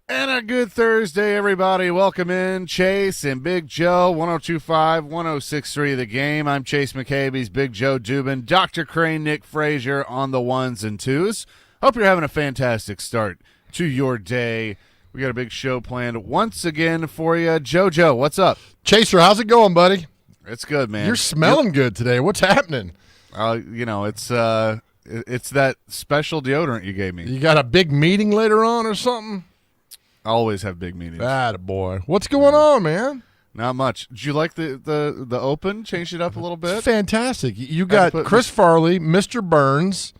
And a good Thursday, everybody. Welcome in Chase and Big Joe, 102.5, 106.3 The Game. I'm Chase McCabe, Big Joe Dubin, Dr. Crane, Nick Frazier on the ones and twos. Hope you're having a fantastic start to your day. We got a big show planned once again for you. JoJo, what's up? Chaser, how's it going, buddy? It's good, man. You're smelling good today. What's happening? It's that special deodorant you gave me. You got a big meeting later on or something? I always have big meetings. Attaboy. What's going on, man? Not much. Did you like the open? Changed it up a little bit? Fantastic. You got Chris Farley, Mr. Burns,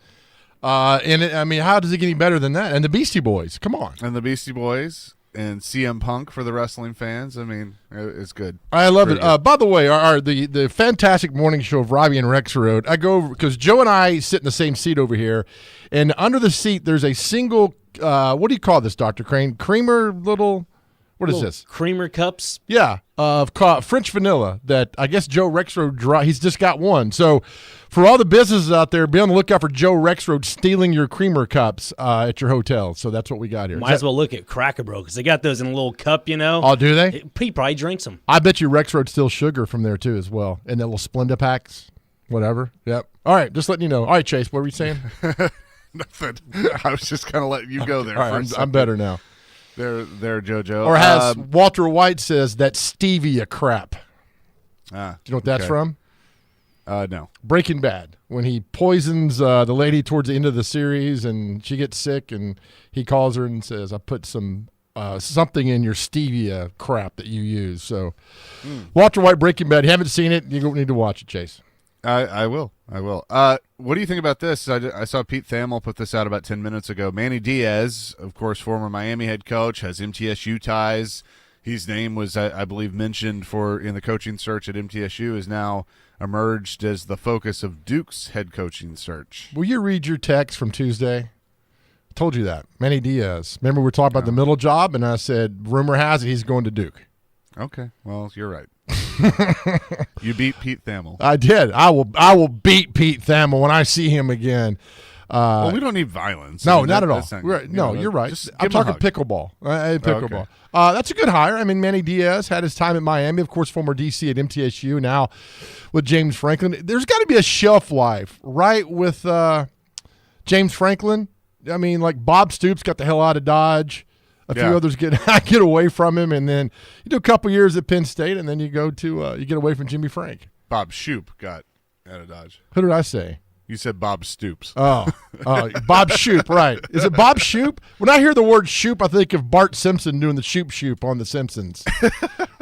and I mean, how does it get any better than that? And the Beastie Boys. Come on. And the Beastie Boys and CM Punk for the wrestling fans. I mean, it's good. I love it. By the way, the fantastic morning show of Robbie and Rex Road, I go over because Joe and I sit in the same seat over here, and under the seat there's a single, what do you call this, Dr. Crane? Creamer little, what is this? Creamer cups? Yeah, of French vanilla that I guess Joe Rexroad, he's just got one. So for all the businesses out there, be on the lookout for Joe Rexroad stealing your creamer cups at your hotel. So that's what we got here. Might as well look at Cracker Barrel because they got those in a little cup, you know. Oh, do they? He probably drinks them. I bet you Rexroad steals sugar from there too as well. And that little Splenda packs, whatever. Yep. All right, just letting you know. All right, Chase, what were you saying? Nothing. I was just kind of letting you go there. All right, I'm better now. There, JoJo. Or has Walter White says that stevia crap. Do you know what that's from? No. Breaking Bad. When he poisons the lady towards the end of the series and she gets sick and he calls her and says, I put some something in your stevia crap that you use. So Walter White, Breaking Bad. You haven't seen it, you need to watch it, Chase. I will. What do you think about this? I saw Pete Thamel put this out about 10 minutes ago. Manny Diaz, of course, former Miami head coach, has MTSU ties. His name was, I believe, mentioned in the coaching search at MTSU, is now emerged as the focus of Duke's head coaching search. Will you read your text from Tuesday? I told you that. Manny Diaz. Remember we were talking about the middle job, and I said, rumor has it he's going to Duke. Okay. Well, you're right. You beat Pete Thamel. I did. I will beat Pete Thamel when I see him again. Well, we don't need violence. No, not at all. You're right. I'm talking pickleball. Pickleball. Okay. That's a good hire. I mean, Manny Diaz had his time at Miami, of course, former DC at MTSU, now with James Franklin. There's got to be a shelf life, right, with James Franklin. I mean, like Bob Stoops got the hell out of Dodge. A few others get away from him, and then you do a couple years at Penn State, and then you go to you get away from Jimmy Frank. Bob Shoop got out of Dodge. Who did I say? You said Bob Stoops. Oh, Bob Shoop, right. Is it Bob Shoop? When I hear the word Shoop, I think of Bart Simpson doing the Shoop on The Simpsons.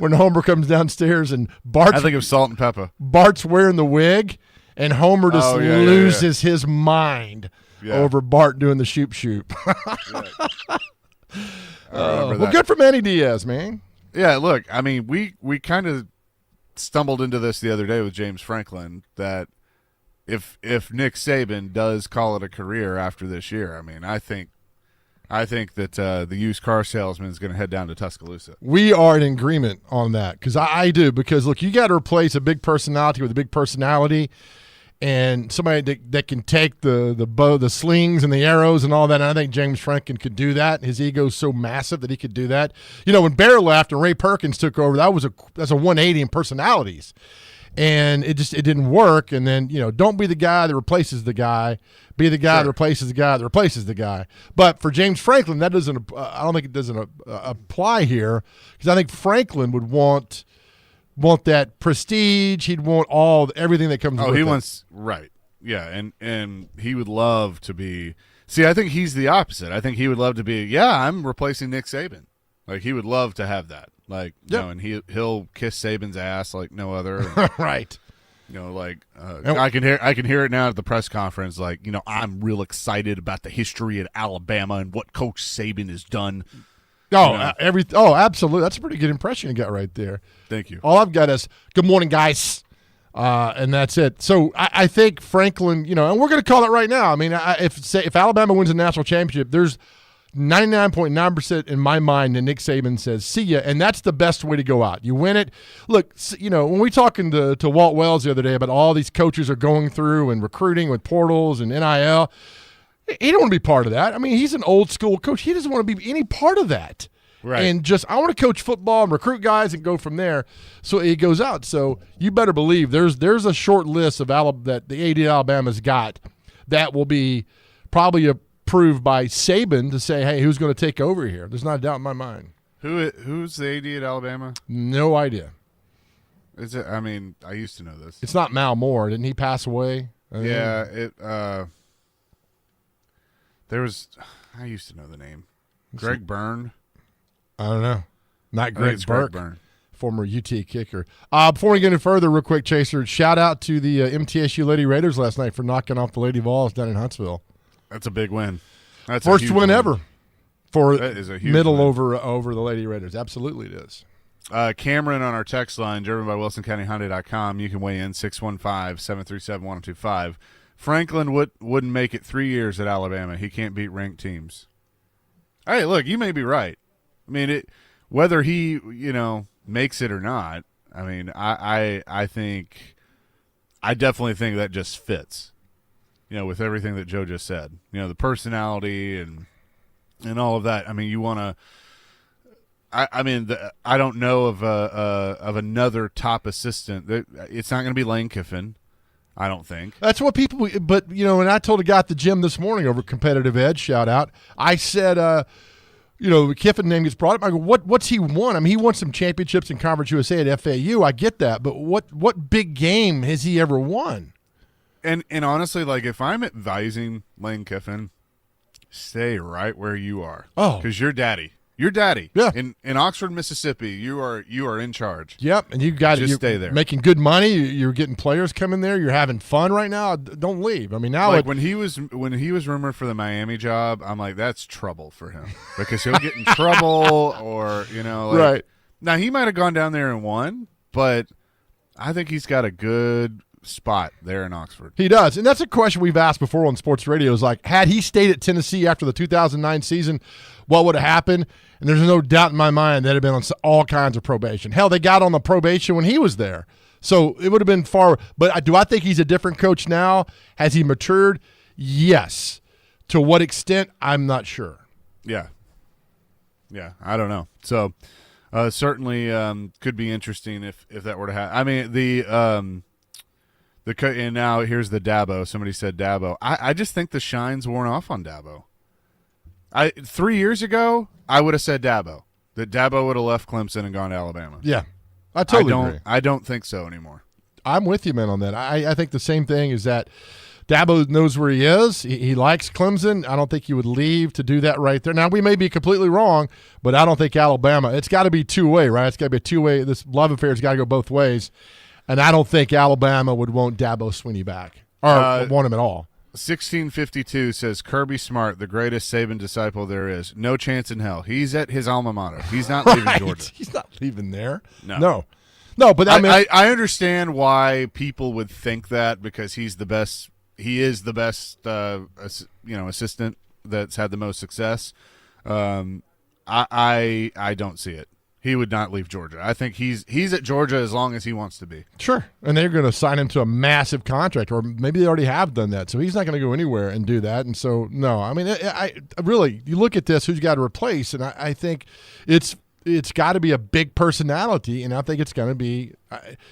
When Homer comes downstairs and I think of Salt and Pepper. Bart's wearing the wig, and Homer just loses his mind over Bart doing the Shoop. Well, good for Manny Diaz, man. Yeah, look, I mean, we kind of stumbled into this the other day with James Franklin that if Nick Saban does call it a career after this year, I mean, I think that the used car salesman is going to head down to Tuscaloosa. We are in agreement on that because I do. Because, look, you got to replace a big personality with a big personality and somebody that can take the bow, the slings and the arrows and all that. And I think James Franklin could do that. His ego's so massive that he could do that. You know, when Bear left and Ray Perkins took over, that's a 180 in personalities. And it didn't work. And then, you know, don't be the guy that replaces the guy. Be the guy that replaces the guy that replaces the guy. But for James Franklin, that doesn't. I don't think it doesn't apply here because I think Franklin would want that prestige. He'd want everything that comes with it. Oh, he wants right. Yeah, and he would love to be. See, I think he's the opposite. I think he would love to be. Yeah, I'm replacing Nick Saban. Like he would love to have that. Like, you know, and he'll kiss Saban's ass like no other. And, right. You know, like I can hear it now at the press conference. Like, you know, I'm real excited about the history at Alabama and what Coach Saban has done. Oh, absolutely. That's a pretty good impression you got right there. Thank you. All I've got is good morning, guys, and that's it. So I think Franklin, you know, and we're going to call it right now. I mean, if Alabama wins a national championship, there's 99.9% in my mind that Nick Saban says, see ya, and that's the best way to go out. You win it. Look, you know, when we talking to Walt Wells the other day about all these coaches are going through and recruiting with portals and NIL, he don't want to be part of that. I mean, he's an old school coach. He doesn't want to be any part of that. Right. And just I want to coach football and recruit guys and go from there. So it goes out. So you better believe there's a short list of that the AD Alabama's got that will be probably approved by Saban to say, hey, who's going to take over here? There's not a doubt in my mind. Who's the AD at Alabama? No idea. Is it? I mean, I used to know this. It's not Mal Moore. Didn't he pass away? Yeah, there was. I used to know the name. Greg Byrne. I don't know. Not I think Greg it's Burke, Byrne. former UT kicker. Before we get any further, real quick, Chaser, shout out to the MTSU Lady Raiders last night for knocking off the Lady Vols down in Huntsville. That's a big win. That's a First huge win ever for That is a huge middle win. over the Lady Raiders. Absolutely it is. Cameron on our text line, driven by WilsonCountyHyundai.com. You can weigh in 615-737-1025. Franklin wouldn't make it 3 years at Alabama. He can't beat ranked teams. Hey, look, you may be right. I mean, whether he makes it or not. I mean, I definitely think that just fits. With everything that Joe just said. The personality and all of that. I mean, you want to. I don't know of another top assistant. It's not going to be Lane Kiffin. I don't think. That's what people. But when I told a guy at the gym this morning over Competitive Edge, shout out, I said, Kiffin name gets brought up. I go, what's he won? I mean, he won some championships in Conference USA at FAU. I get that, but what big game has he ever won? And honestly, like if I'm advising Lane Kiffin, stay right where you are. Oh, because you're daddy. You're daddy. Yeah. In Oxford, Mississippi, you are in charge. Yep, and you got Just you're stay there. making good money. You're getting players coming there. You're having fun right now. Don't leave. I mean, now Like when he was rumored for the Miami job, I'm like, that's trouble for him because he'll get in trouble or right. Now he might have gone down there and won, but I think he's got a good spot there in Oxford. He does, and that's a question we've asked before on sports radio. Is like, had he stayed at Tennessee after the 2009 season, what would have happened? And there's no doubt in my mind that had been on all kinds of probation. Hell, they got on the probation when he was there, so it would have been far. But do I think he's a different coach now? Has he matured? Yes. To what extent? I'm not sure. Yeah, I don't know. So certainly could be interesting if that were to happen. I mean and now here's the Dabo. Somebody said Dabo. I just think the shine's worn off on Dabo. 3 years ago, I would have said Dabo. That Dabo would have left Clemson and gone to Alabama. Yeah, I totally agree. I don't think so anymore. I'm with you, man, on that. I think the same thing is that Dabo knows where he is. He likes Clemson. I don't think he would leave to do that right there. Now, we may be completely wrong, but I don't think Alabama – it's got to be two-way, right? It's got to be a two-way. This love affair has got to go both ways. And I don't think Alabama would want Dabo Swinney back or want him at all. 1652 says Kirby Smart, the greatest Saban disciple there is. No chance in hell. He's at his alma mater. He's not leaving Right. Georgia. He's not leaving there. No. But I mean, I understand why people would think that because he's the best. He is the best, assistant that's had the most success. I don't see it. He would not leave Georgia. I think he's at Georgia as long as he wants to be. sure. And they're going to sign him to a massive contract, or maybe they already have done that. So he's not going to go anywhere and do that. And so, no. I mean, I really, you look at this, who's got to replace, and I think it's got to be a big personality, and I think it's going to be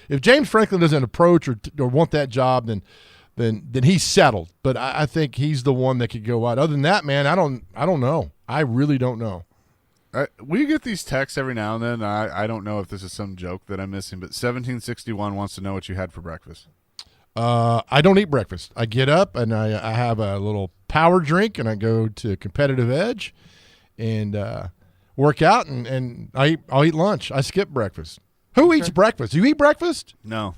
if James Franklin doesn't approach or want that job, then he's settled. But I think he's the one that could go out. Other than that, man, I don't know. I really don't know. We get these texts every now and then. I don't know if this is some joke that I'm missing, but 1761 wants to know what you had for breakfast. I don't eat breakfast. I get up and I have a little power drink, and I go to Competitive Edge and work out, and I'll eat lunch. I skip breakfast. Who eats breakfast? Do you eat breakfast? No.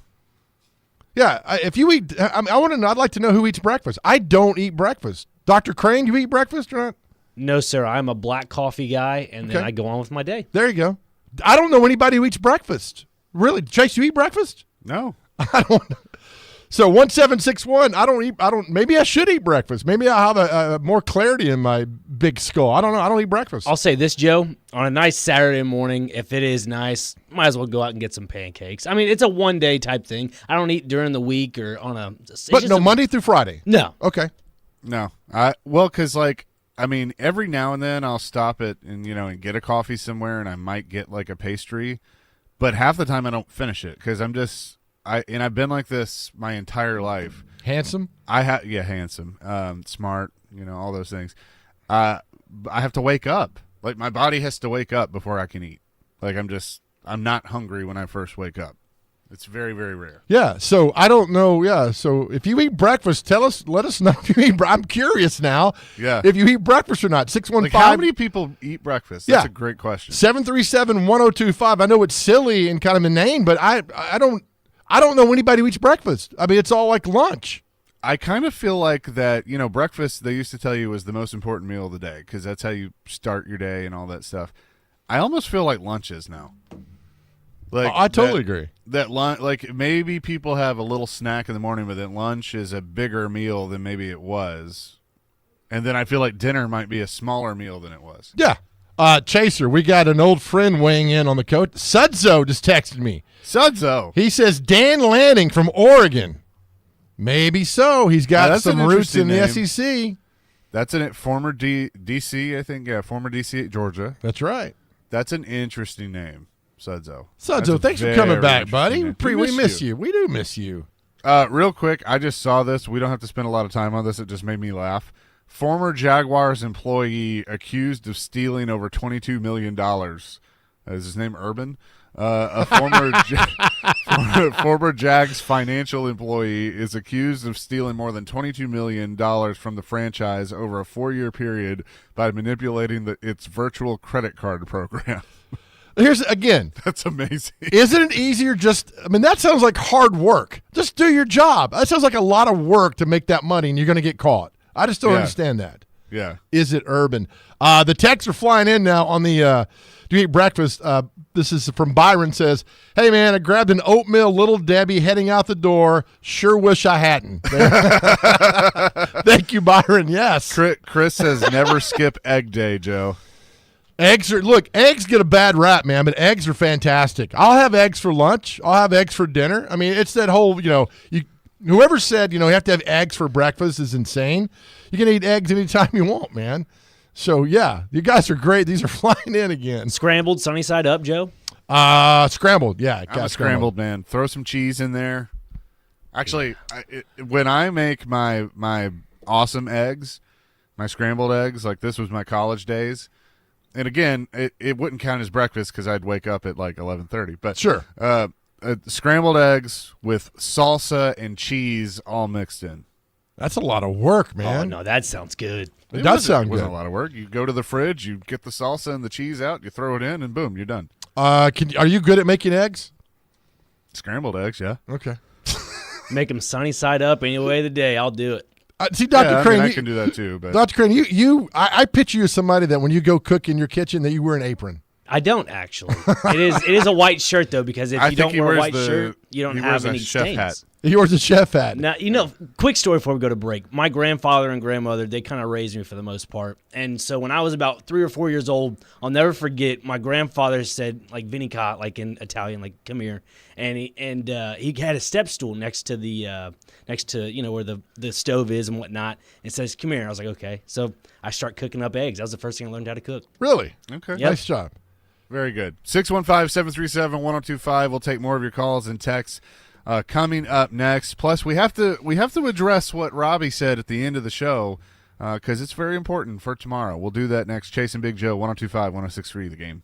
Yeah, if you eat, I want to know. I'd like to know who eats breakfast. I don't eat breakfast. Dr. Crane, do you eat breakfast or not? No, sir. I'm a black coffee guy, and then I go on with my day. There you go. I don't know anybody who eats breakfast. Really, Chase, you eat breakfast? No. I don't. So 1761. I don't. Maybe I should eat breakfast. Maybe I'll have a more clarity in my big skull. I don't know. I don't eat breakfast. I'll say this, Joe. On a nice Saturday morning, if it is nice, might as well go out and get some pancakes. I mean, it's a one-day type thing. I don't eat during the week or on a. But no, Monday through Friday. No. Okay. No. Because like I mean, every now and then I'll stop it and get a coffee somewhere, and I might get like a pastry, but half the time I don't finish it because I've been like this my entire life. Handsome? Handsome, smart, all those things. I have to wake up. Like my body has to wake up before I can eat. Like I'm not hungry when I first wake up. It's very, very rare. Yeah, so I don't know. Yeah, so if you eat breakfast, let us know if you eat. I'm curious now. Yeah. If you eat breakfast or not. 615. Like how many people eat breakfast? That's a great question. 737-1025. I know it's silly and kind of inane, but I don't know anybody who eats breakfast. I mean, it's all like lunch. I kind of feel like that, breakfast, they used to tell you was the most important meal of the day because that's how you start your day and all that stuff. I almost feel like lunch is now. Like I totally agree. That lunch, like maybe people have a little snack in the morning, but then lunch is a bigger meal than maybe it was. And then I feel like dinner might be a smaller meal than it was. Yeah. Chaser, we got an old friend weighing in on the coach. Sudzo just texted me. Sudzo. He says Dan Lanning from Oregon. Maybe so. He's got some roots in the SEC. That's former DC, I think. Yeah, former DC at Georgia. That's right. That's an interesting name. Sudzo, thanks for coming back, buddy. We miss you. We do miss you. Real quick, I just saw this. We don't have to spend a lot of time on this. It just made me laugh. Former Jaguars employee accused of stealing over $22 million. Is his name Urban? A former Jags financial employee is accused of stealing more than $22 million from the franchise over a 4-year period by manipulating its virtual credit card program. Here's again. That's amazing. Isn't it easier that sounds like hard work. Just do your job. That sounds like a lot of work to make that money and you're going to get caught. I just don't understand that. Yeah. Is it Urban? The texts are flying in now on the Do You Eat Breakfast? This is from Byron says, hey, man, I grabbed an oatmeal Little Debbie heading out the door. Sure wish I hadn't. Thank you, Byron. Yes. Chris says never skip egg day, Joe. Eggs get a bad rap, man, but eggs are fantastic. I'll have eggs for lunch. I'll have eggs for dinner. I mean, it's that whole, whoever said, you have to have eggs for breakfast is insane. You can eat eggs anytime you want, man. So, yeah, you guys are great. These are flying in again. Scrambled, sunny side up, Joe? Scrambled, yeah. I'm a scrambled man. Throw some cheese in there. Actually, when I make my awesome eggs, my scrambled eggs, like this was my college days, and again, it wouldn't count as breakfast because I'd wake up at like 11:30. But sure, scrambled eggs with salsa and cheese all mixed in. That's a lot of work, man. Oh no, that sounds good. It does sound good. It wasn't a lot of work. You go to the fridge, you get the salsa and the cheese out, you throw it in, and boom, you're done. Are you good at making eggs? Scrambled eggs, yeah. Okay. Make them sunny side up any way of the day. I'll do it. See, Dr. Crane, I can do that too. But Dr. Crane, I picture you as somebody that when you go cook in your kitchen that you wear an apron. I don't actually. It is a white shirt though, because if you don't wear a white shirt, you don't have any stains. Hat. He wears a chef hat. Now, quick story before we go to break. My grandfather and grandmother, they kind of raised me for the most part. And so when I was about 3 or 4 years old, I'll never forget, my grandfather said, like, "Vieni ca," like in Italian, like, "come here." And he had a step stool next to where the stove is and whatnot, and says, "Come here." I was like, okay. So I start cooking up eggs. That was the first thing I learned how to cook. Really? Okay. Yep. Nice job. Very good. 615-737-1025. We'll take more of your calls and texts coming up next. Plus, we have to address what Robbie said at the end of the show because it's very important for tomorrow. We'll do that next. Chasing Big Joe, 102.5, 106.3 The Game.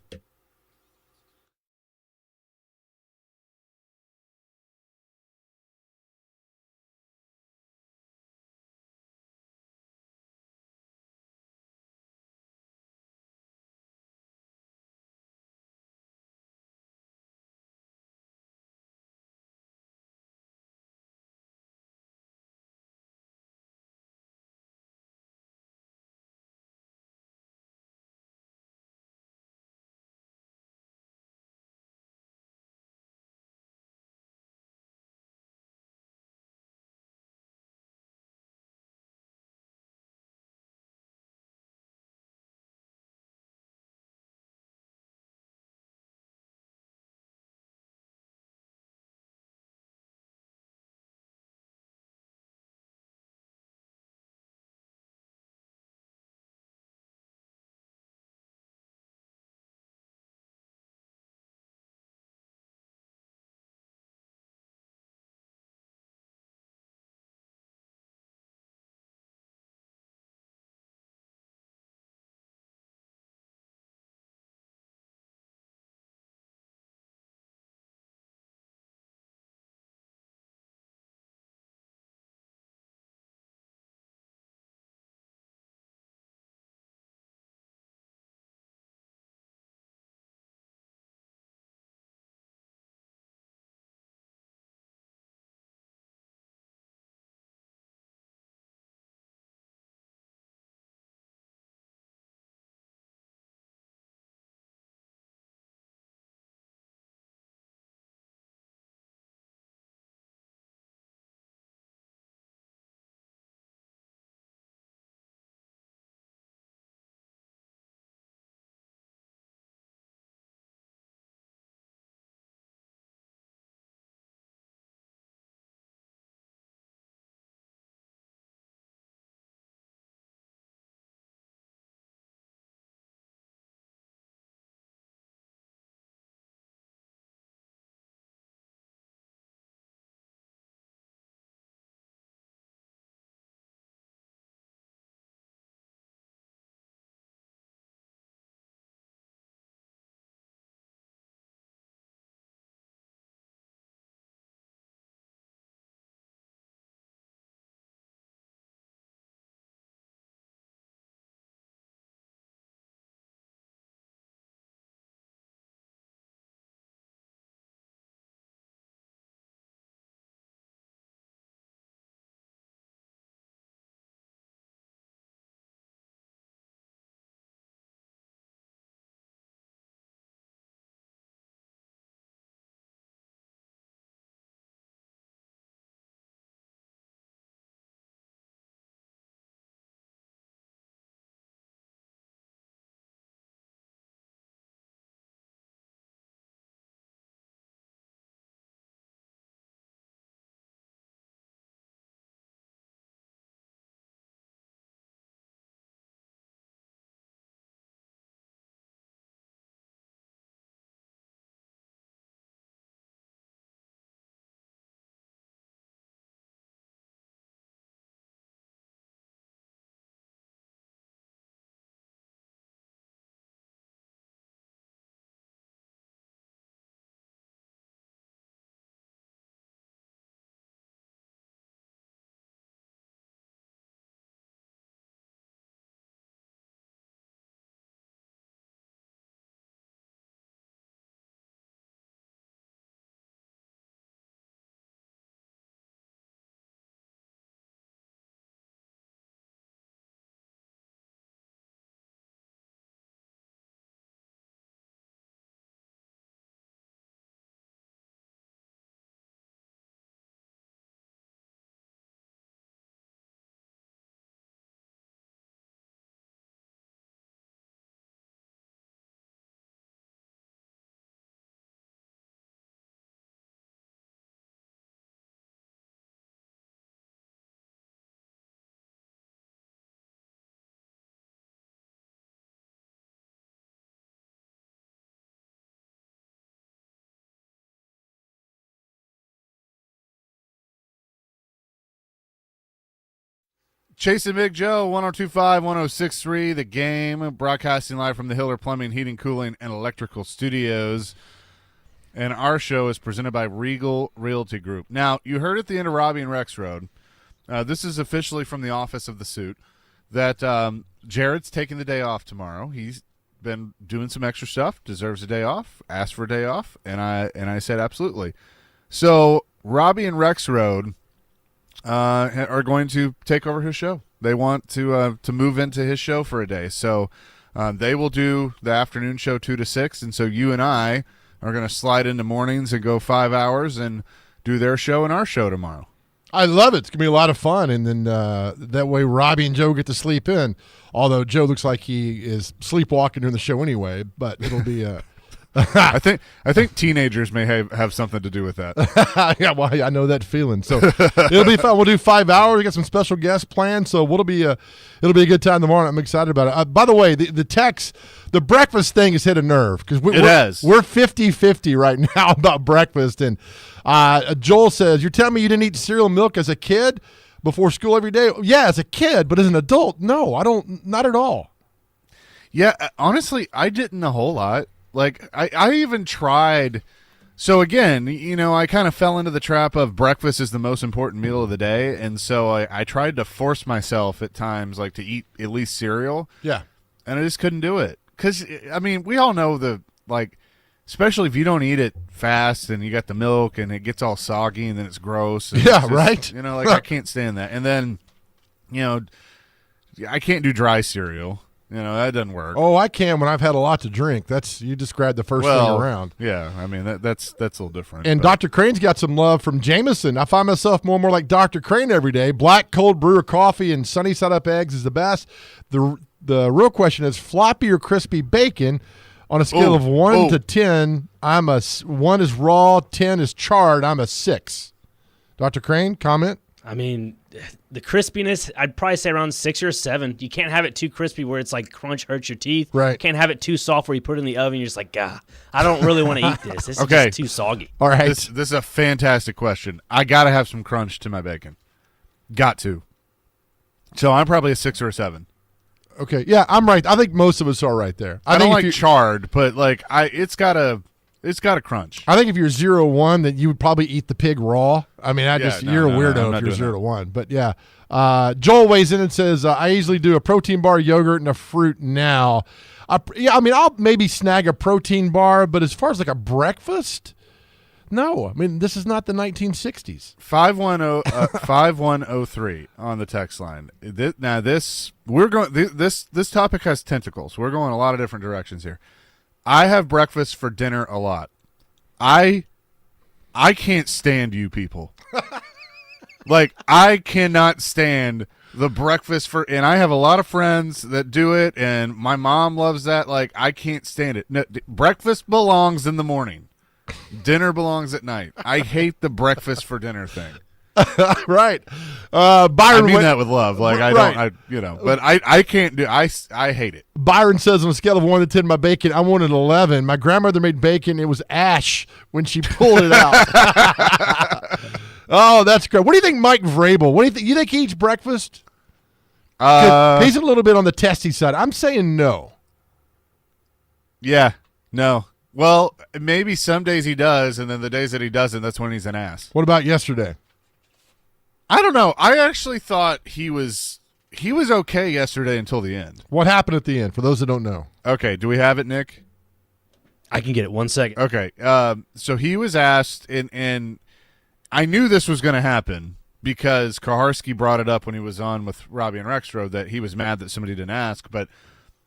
Chase and Big Joe, 102.5, 106.3, The Game, broadcasting live from the Hiller Plumbing, Heating, Cooling, and Electrical Studios. And our show is presented by Regal Realty Group. Now, you heard at the end of Robbie and Rex Road, this is officially from the office of the suit, that Jared's taking the day off tomorrow. He's been doing some extra stuff, deserves a day off, asked for a day off, and I said absolutely. So Robbie and Rex Road are going to take over his show. They want to move into his show for a day. So they will do the afternoon show 2 to 6, and so you and I are going to slide into mornings and go 5 hours and do their show and our show tomorrow. I love it. It's going to be a lot of fun, and then that way Robbie and Joe get to sleep in, although Joe looks like he is sleepwalking during the show anyway, but it'll be I think teenagers may have something to do with that. Yeah, well, I know that feeling. So it'll be fun. We'll do 5 hours. We got some special guests planned, so it'll be a good time tomorrow. I'm excited about it. By the way, the breakfast thing has hit a nerve because we're 50-50 right now about breakfast. And Joel says, "You're telling me you didn't eat cereal and milk as a kid before school every day?" Yeah, as a kid, but as an adult, no, I don't. Not at all. Yeah, honestly, I didn't a whole lot. Like, I even tried. So, again, I kind of fell into the trap of breakfast is the most important meal of the day. And so I tried to force myself at times, like, to eat at least cereal. Yeah. And I just couldn't do it. Because, I mean, we all know especially if you don't eat it fast and you got the milk and it gets all soggy and then it's gross. And yeah, it's just, right? I can't stand that. And then, I can't do dry cereal. That doesn't work. Oh, I can when I've had a lot to drink. You described the first thing around. Yeah, I mean that's a little different. And Dr. Crane's got some love from Jameson. I find myself more and more like Dr. Crane every day. Black cold brewer coffee and sunny side up eggs is the best. The real question is floppy or crispy bacon. On a scale of 1 to 10, 1 is raw, 10 is charred. I'm a 6. Dr. Crane, comment? I mean, the crispiness, I'd probably say around 6 or 7. You can't have it too crispy where it's like crunch hurts your teeth. Right. You can't have it too soft where you put it in the oven. You're just like, God, I don't really want to eat this. This Okay. is just too soggy. All right. This is a fantastic question. I got to have some crunch to my bacon. Got to. So I'm probably a 6 or a 7. Okay. Yeah, I'm right. I think most of us are right there. I don't like charred, but it's got a crunch. I think if you're 0-1, then you would probably eat the pig raw. I mean, you're a weirdo if you're 0-1. But yeah, Joel weighs in and says, "I easily do a protein bar, yogurt, and a fruit now." I'll maybe snag a protein bar, but as far as like a breakfast, no. I mean, this is not the 1960s. 5103 on the text line. This topic has tentacles. We're going a lot of different directions here. I have breakfast for dinner a lot. I can't stand you people. I cannot stand the breakfast and I have a lot of friends that do it, and my mom loves that. I can't stand it. No, breakfast belongs in the morning. Dinner belongs at night. I hate the breakfast for dinner thing. Right. Byron, I mean that with love. But I can't do. I hate it. Byron says on a scale of 1 to 10, my bacon, I wanted 11. My grandmother made bacon. It was ash when she pulled it out. Oh, that's great. What do you think, Mike Vrabel? What do you think? You think he eats breakfast? He's a little bit on the testy side. I'm saying no. Yeah, no. Well, maybe some days he does, and then the days that he doesn't, that's when he's an ass. What about yesterday? I don't know. I actually thought he was okay yesterday until the end. What happened at the end, for those that don't know? Okay, do we have it, Nick? I can get it 1 second. Okay, so he was asked, and I knew this was going to happen because Kaharski brought it up when he was on with Robbie and Rexroad that he was mad that somebody didn't ask, but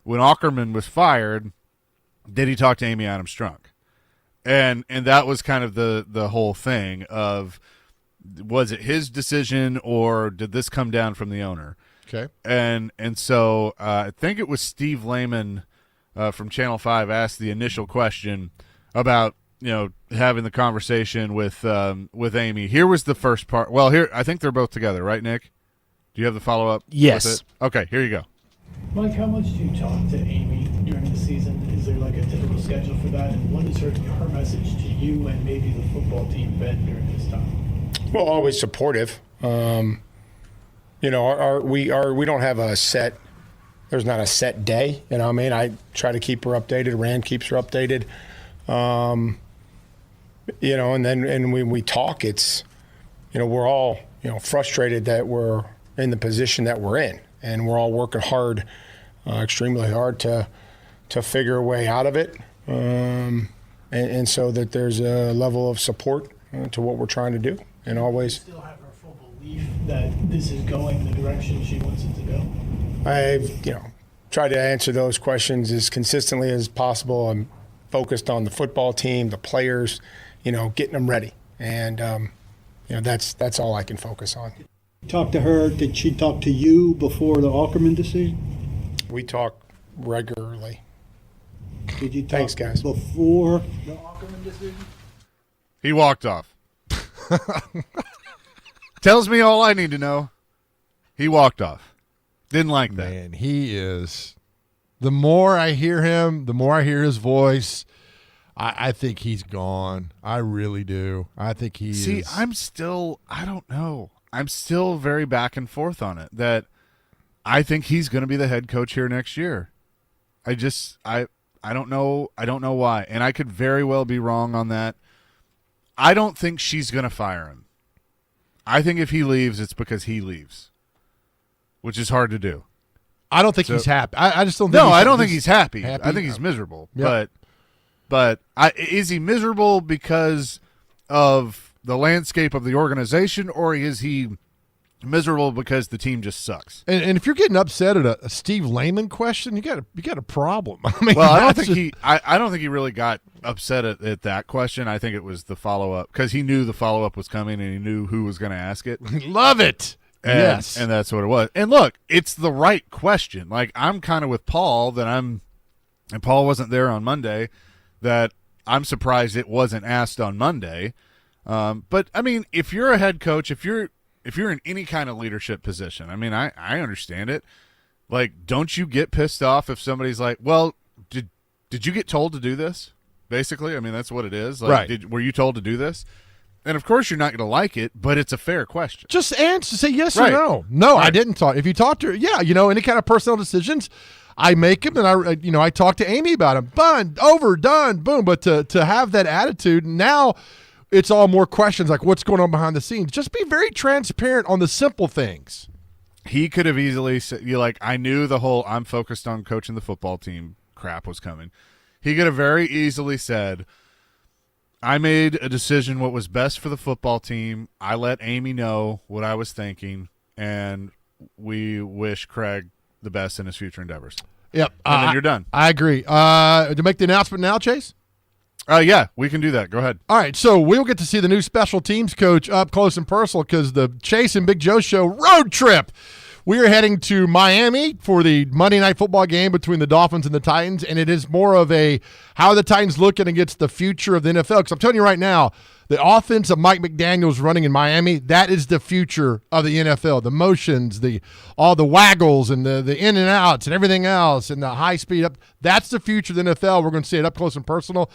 when Ackerman was fired, did he talk to Amy Adams Strunk? And that was kind of the whole thing of, was it his decision or did this come down from the owner? Okay. And so I think it was Steve Lehman from Channel 5 asked the initial question about, having the conversation with Amy. Here was the first part. Well, here, I think they're both together, right, Nick? Do you have the follow-up? Yes. Okay, here you go. Mike, how much do you talk to Amy during the season? Is there a typical schedule for that? And what is her message to you and maybe the football team been during this time? Well, always supportive. you know, we don't have a set. There's not a set day. You know what I mean? I try to keep her updated. Rand keeps her updated. You know, and when we talk, it's, you know, we're all, you know, frustrated that we're in the position that we're in, and we're all working hard, extremely hard to figure a way out of it, and so that there's a level of support to what we're trying to do, and always. Still have her full belief that this is going the direction she wants it to go. I've, you know, tried to answer those questions as consistently as possible. I'm focused on the football team, the players, you know, getting them ready, and you know, that's all I can focus on. Talk to her. Did she talk to you before the Ackerman decision? We talk regularly. Did you talk Thanks, guys. before the Ackerman decision? He walked off. Tells me all I need to know. He walked off. Didn't like that. Man, he is. The more I hear him, the more I hear his voice, I think he's gone. I really do. I think he See, is. I don't know. I'm still very back and forth on it, that I think he's going to be the head coach here next year. I don't know. I don't know why. And I could very well be wrong on that. I don't think she's going to fire him. I think if he leaves, it's because he leaves, which is hard to do. I don't think So- he's happy. I just don't think No, he's I don't think he's happy. happy. I think he's miserable. Yeah. But is he miserable because of the landscape of the organization, or is he miserable because the team just sucks? And if you're getting upset at a Steve Lehman question, you got a problem. I mean, Well, I don't that's think I don't think he really got upset at that question. I think it was the follow up, because he knew the follow up was coming and he knew who was going to ask it. love it. And, Yes. and that's what it was. And look, it's the right question. Like, I'm kind of with Paul and Paul wasn't there on Monday, that I'm surprised it wasn't asked on Monday. But I mean, if you're a head coach, if you're in any kind of leadership position, I mean, I understand it. Like, don't you get pissed off if somebody's like, well, did you get told to do this? Basically, I mean, that's what it is. Like, Right. were you told to do this? And of course you're not going to like it, but it's a fair question. Just answer, say yes Right. or no. No, I Right. didn't talk. If you talk to her, yeah, you know, any kind of personal decisions, I make them, and I talk to Amy about them. Done, over, done, boom. But to have that attitude, now it's all more questions like what's going on behind the scenes. Just be very transparent on the simple things. He could have easily said, I knew the whole I'm focused on coaching the football team crap was coming. He could have very easily said, I made a decision what was best for the football team. I let Amy know what I was thinking, and we wish Craig the best in his future endeavors. Yep. And then you're done. I agree. To make the announcement now, Chase? Yeah, we can do that. Go ahead. All right, so we'll get to see the new special teams coach up close and personal because the Chase and Big Joe Show road trip. We are heading to Miami for the Monday Night Football game between the Dolphins and the Titans, and it is more of a how are the Titans looking against the future of the NFL. Because I'm telling you right now, the offense of Mike McDaniel's running in Miami, that is the future of the NFL. The motions, all the waggles and the in and outs and everything else and the high speed up. That's the future of the NFL. We're going to see it up close and personal.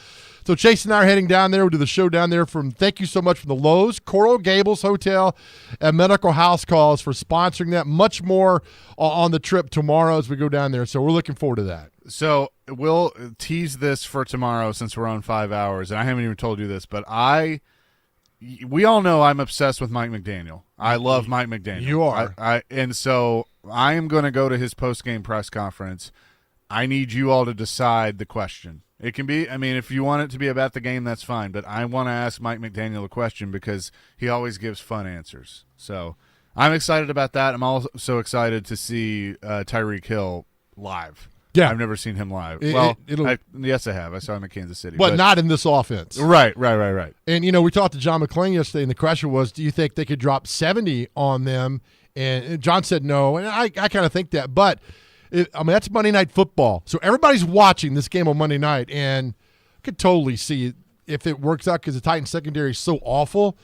So Chase and I are heading down there. We'll do the show down there thank you so much from the Lowe's, Coral Gables Hotel, and Medical House Calls for sponsoring that. Much more on the trip tomorrow as we go down there. So we're looking forward to that. So we'll tease this for tomorrow since we're on 5 hours, and I haven't even told you this, but we all know I'm obsessed with Mike McDaniel. I love Mike McDaniel. You are. And so I am going to go to his post-game press conference. I need you all to decide the question. It can be, I mean, if you want it to be about the game, that's fine, but I want to ask Mike McDaniel a question because he always gives fun answers. So I'm excited about that. I'm also excited to see Tyreek Hill live. Yeah. I've never seen him live. It'll- Yes, I have. I saw him in Kansas City. But not in this offense. Right. And, you know, we talked to John McClain yesterday, and the question was, do you think they could drop 70 on them? And John said no, and I kind of think that. But, that's Monday Night Football. So everybody's watching this game on Monday night, and I could totally see if it works out because the Titans secondary is so awful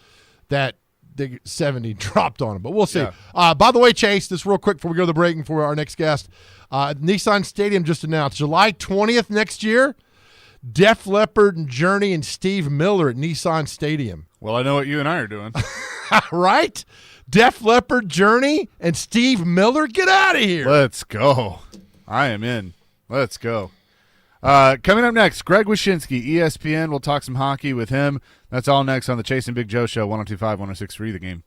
that they get 70 dropped on them. But we'll see. Yeah. By the way, Chase, this real quick before we go to the break and for our next guest, Nissan Stadium just announced July 20th next year, Def Leppard and Journey and Steve Miller at Nissan Stadium. Well, I know what you and I are doing. Right? Def Leppard, Journey, and Steve Miller. Get out of here. Let's go. I am in. Let's go. Coming up next, Greg Wyshynski, ESPN. We'll talk some hockey with him. That's all next on the Chase and Big Joe Show, 102.5, 106.3 The Game.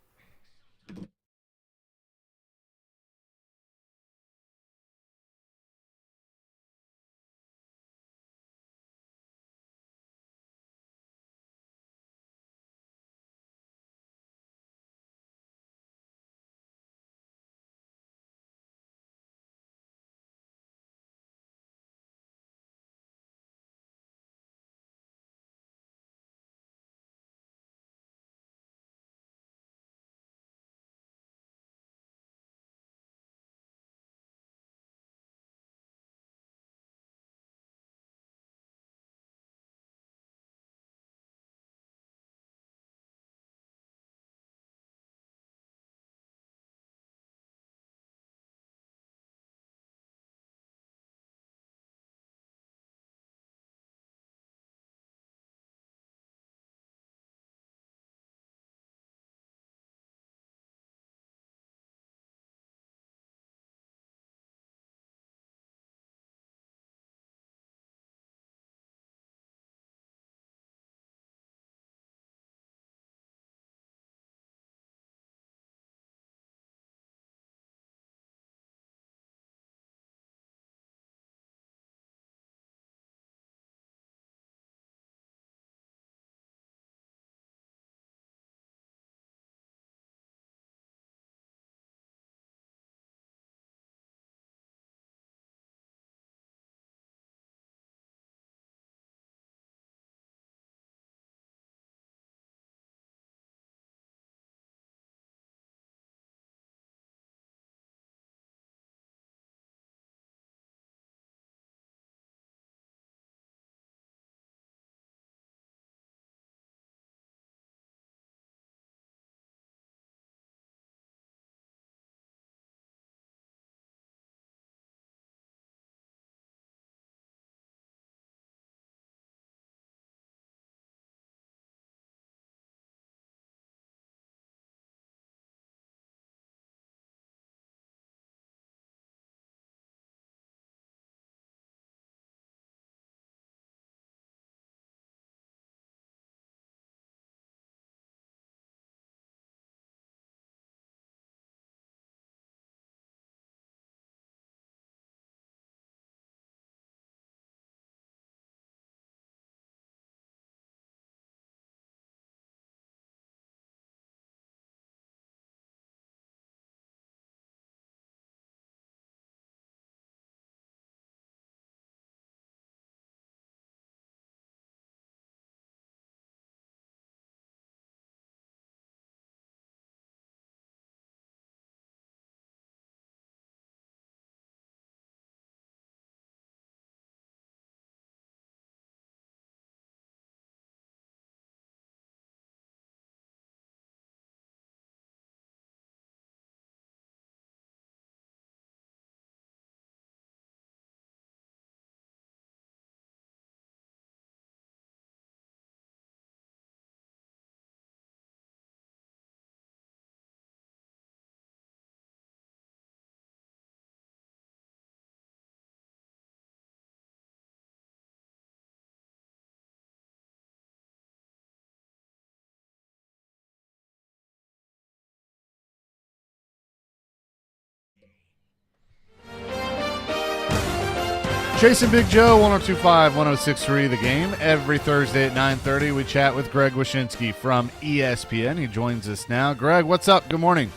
Chase and Big Joe, 102.5, 106.3 The Game. Every Thursday at 9:30, we chat with Greg Wyshynski from ESPN. He joins us now. Greg, what's up? Good morning.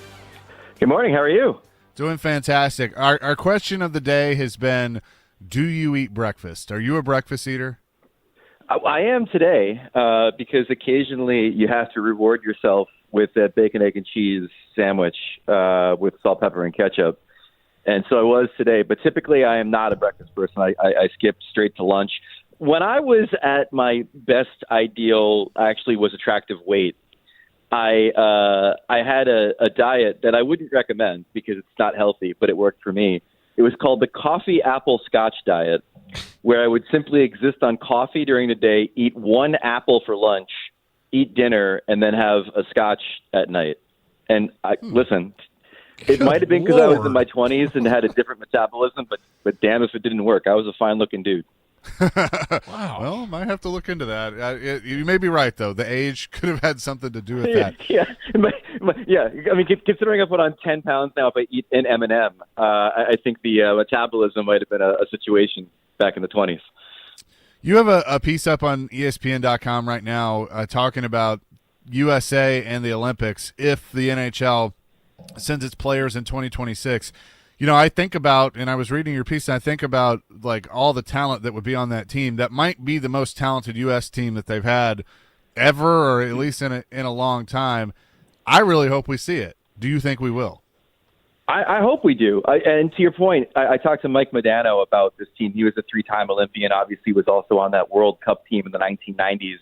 Good morning. How are you? Doing fantastic. Our question of the day has been, do you eat breakfast? Are you a breakfast eater? I am today because occasionally you have to reward yourself with that bacon, egg, and cheese sandwich with salt, pepper, and ketchup. And so I was today, but typically I am not a breakfast person. I skip straight to lunch. When I was at my best ideal, actually was attractive weight, I had a diet that I wouldn't recommend because it's not healthy, but it worked for me. It was called the coffee apple scotch diet, where I would simply exist on coffee during the day, eat one apple for lunch, eat dinner, and then have a scotch at night. And listen, it might have been because I was in my 20s and had a different metabolism, but damn if it didn't work. I was a fine-looking dude. Wow. Well, might have to look into that. You may be right, though. The age could have had something to do with that. Yeah. I mean, considering I put on 10 pounds now if I eat an M&M, I think the metabolism might have been a situation back in the 20s. You have a piece up on ESPN.com right now talking about USA and the Olympics if the NHL sends its players in 2026. You know, I think about, and I was reading your piece, and I think about like all the talent that would be on that team. That might be the most talented U.S. team that they've had ever, or at least in a long time. I really hope we see it. Do you think we will? I hope we do. And to your point, I talked to Mike Modano about this team. He was a 3-time Olympian, obviously was also on that World Cup team in the 1990s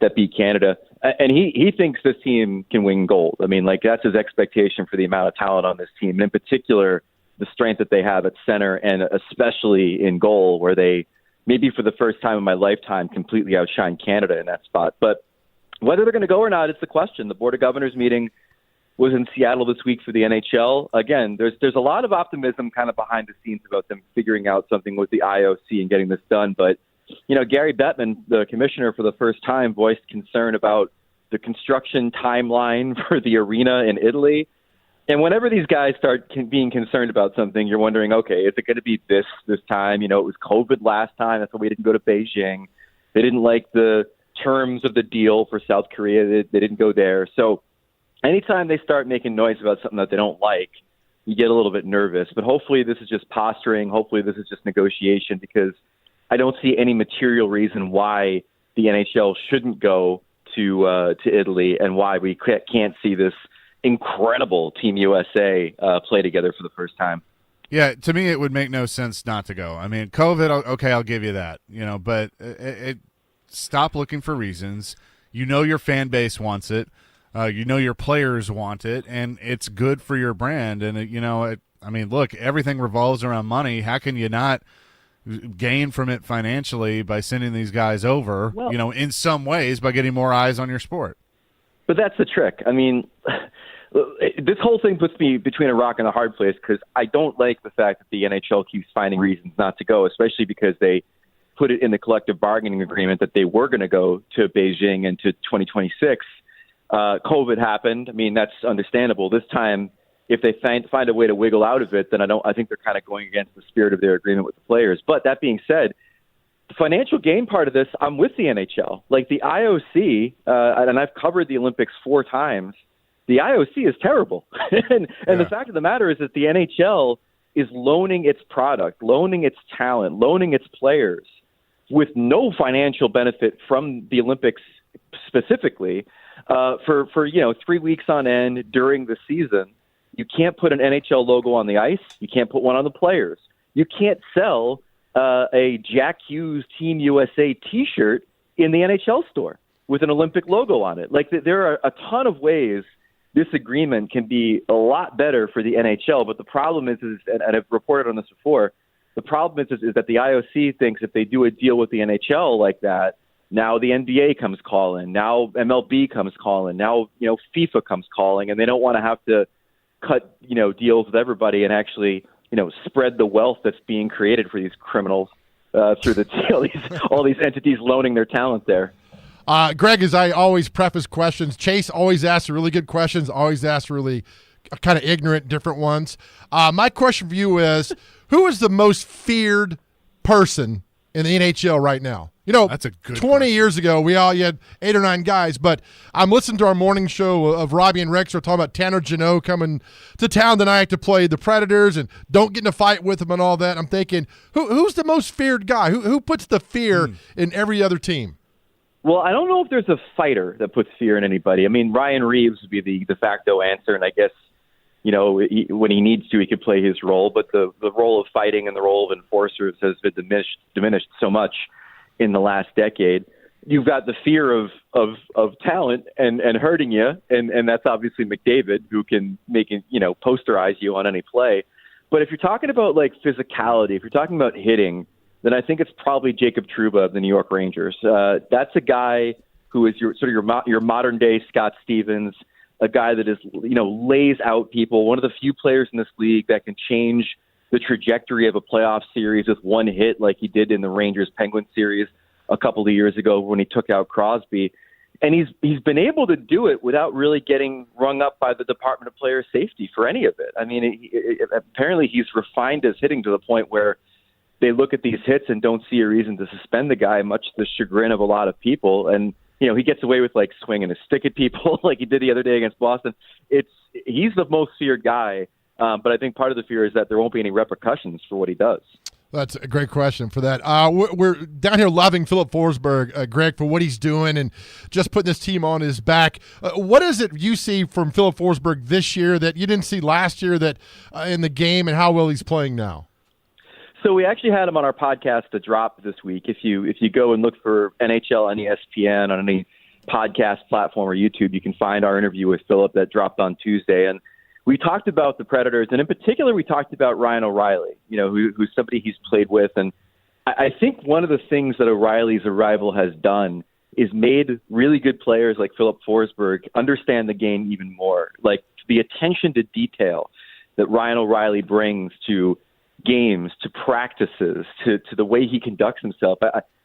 that beat Canada. And he thinks this team can win gold. I mean, like, that's his expectation for the amount of talent on this team. And in particular, the strength that they have at center, and especially in goal, where they, maybe for the first time in my lifetime, completely outshine Canada in that spot. But whether they're going to go or not, it's the question. The Board of Governors meeting was in Seattle this week for the NHL. Again, there's a lot of optimism kind of behind the scenes about them figuring out something with the IOC and getting this done. But, you know, Gary Bettman, the commissioner, for the first time voiced concern about the construction timeline for the arena in Italy. And whenever these guys start being concerned about something, you're wondering, okay, is it going to be this time? You know, it was COVID last time. That's why we didn't go to Beijing. They didn't like the terms of the deal for South Korea. They didn't go there. So anytime they start making noise about something that they don't like, you get a little bit nervous. But hopefully this is just posturing. Hopefully this is just negotiation, because I don't see any material reason why the NHL shouldn't go to Italy, and why we can't see this incredible Team USA play together for the first time. Yeah, to me, it would make no sense not to go. I mean, COVID, okay, I'll give you that, you know, but stop looking for reasons. You know your fan base wants it. You know your players want it, and it's good for your brand. And, I mean, look, everything revolves around money. How can you not gain from it financially by sending these guys over, in some ways, by getting more eyes on your sport? But that's the trick. I mean, this whole thing puts me between a rock and a hard place, because I don't like the fact that the NHL keeps finding reasons not to go, especially because they put it in the collective bargaining agreement that they were going to go to Beijing and to 2026. COVID happened. I mean, that's understandable. This time, if they find a way to wiggle out of it, then I think they're kind of going against the spirit of their agreement with the players. But that being said, the financial gain part of this, I'm with the NHL. Like, the IOC, and I've covered the Olympics 4 times, the IOC is terrible. and the fact of the matter is that the NHL is loaning its product, loaning its talent, loaning its players with no financial benefit from the Olympics specifically for 3 weeks on end during the season. You can't put an NHL logo on the ice. You can't put one on the players. You can't sell a Jack Hughes Team USA T-shirt in the NHL store with an Olympic logo on it. Like, there are a ton of ways this agreement can be a lot better for the NHL. But the problem is and I've reported on this before, the problem is that the IOC thinks if they do a deal with the NHL like that, now the NBA comes calling, now MLB comes calling, now FIFA comes calling, and they don't want to have to cut deals with everybody and actually spread the wealth that's being created for these criminals through all these entities loaning their talent there. Greg, as I always preface questions, Chase always asks really good questions, always asks really kind of ignorant, different ones. My question for you is, who is the most feared person in the NHL right now? That's a good 20 question. years ago, you had 8 or 9 guys, but I'm listening to our morning show of Robbie and Rex are talking about Tanner Jeannot coming to town tonight to play the Predators and don't get in a fight with them and all that. I'm thinking, who's the most feared guy? Who puts the fear in every other team? Well, I don't know if there's a fighter that puts fear in anybody. I mean, Ryan Reeves would be the de facto answer, and I guess, when he needs to, he could play his role, but the role of fighting and the role of enforcers has been diminished so much in the last decade. You've got the fear of talent and hurting you, and that's obviously McDavid, who can posterize you on any play. But if you're talking about like physicality, if you're talking about hitting, then I think it's probably Jacob Trouba of the New York Rangers. That's a guy who is your modern day Scott Stevens, a guy that is, lays out people, one of the few players in this league that can change the trajectory of a playoff series with one hit like he did in the Rangers-Penguins series a couple of years ago when he took out Crosby. And he's been able to do it without really getting rung up by the Department of Player Safety for any of it. I mean, apparently he's refined his hitting to the point where they look at these hits and don't see a reason to suspend the guy, much to the chagrin of a lot of people. And he gets away with like swinging a stick at people like he did the other day against Boston. He's the most feared guy, but I think part of the fear is that there won't be any repercussions for what he does. That's a great question for that. We're down here loving Philip Forsberg, Greg, for what he's doing and just putting this team on his back. What is it you see from Philip Forsberg this year that you didn't see last year that in the game, and how well he's playing now? So we actually had him on our podcast to drop this week. If you go and look for NHL on ESPN on any podcast platform or YouTube, you can find our interview with Philip that dropped on Tuesday. And we talked about the Predators, and in particular, we talked about Ryan O'Reilly, who's somebody he's played with. And I think one of the things that O'Reilly's arrival has done is made really good players like Philip Forsberg understand the game even more. Like the attention to detail that Ryan O'Reilly brings to games, to practices, to the way he conducts himself.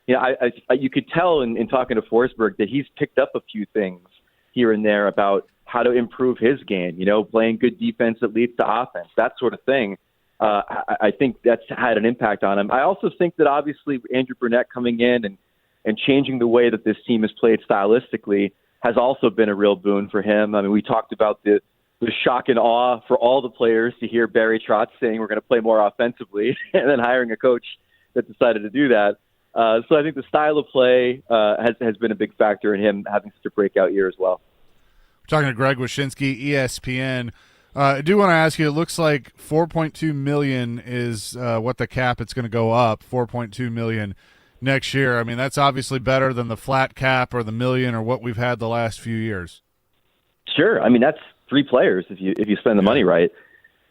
You could tell in talking to Forsberg that he's picked up a few things here and there about how to improve his game, playing good defense that leads to offense, that sort of thing. I think that's had an impact on him. I also think that obviously Andrew Brunette coming in and changing the way that this team is played stylistically has also been a real boon for him. I mean, we talked about the shock and awe for all the players to hear Barry Trotz saying we're going to play more offensively and then hiring a coach that decided to do that. So I think the style of play has been a big factor in him having such a breakout year as well. Talking to Greg Wyshynski, ESPN. I do want to ask you, it looks like $4.2 million is what the cap, it's going to go up, $4.2 million next year. I mean, that's obviously better than the flat cap or the million or what we've had the last few years. Sure. I mean, that's 3 players if you spend the money right.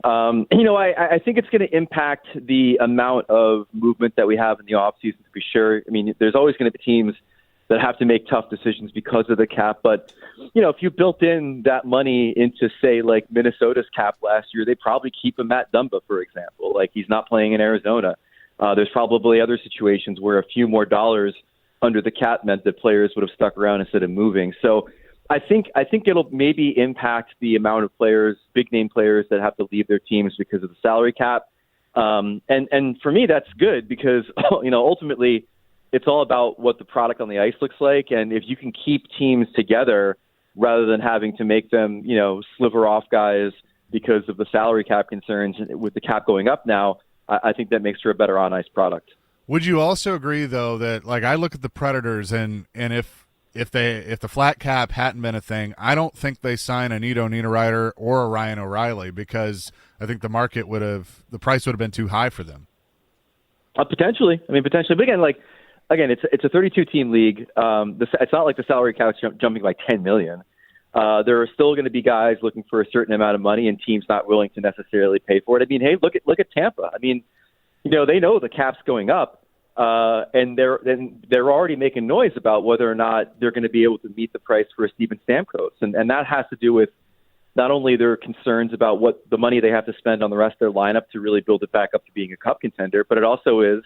I think it's going to impact the amount of movement that we have in the offseason, to be sure. I mean, there's always going to be teams that have to make tough decisions because of the cap. But, if you built in that money into, say, like Minnesota's cap last year, they probably keep a Matt Dumba, for example. Like, he's not playing in Arizona. There's probably other situations where a few more dollars under the cap meant that players would have stuck around instead of moving. So I think it'll maybe impact the amount of players, big-name players, that have to leave their teams because of the salary cap. And for me, that's good because, ultimately, it's all about what the product on the ice looks like. And if you can keep teams together rather than having to make them, sliver off guys because of the salary cap concerns with the cap going up now, I think that makes for a better on-ice product. Would you also agree, though, that like I look at the Predators and if the flat cap hadn't been a thing, I don't think they sign a Nito Niederreiter or a Ryan O'Reilly because I think the price would have been too high for them. Potentially. But again, it's a 32-team league. It's not like the salary cap's jumping by $10 million. There are still going to be guys looking for a certain amount of money and teams not willing to necessarily pay for it. I mean, hey, look at Tampa. I mean, they know the cap's going up, and they're already making noise about whether or not they're going to be able to meet the price for a Steven Stamkos, and that has to do with not only their concerns about what the money they have to spend on the rest of their lineup to really build it back up to being a cup contender, but it also is,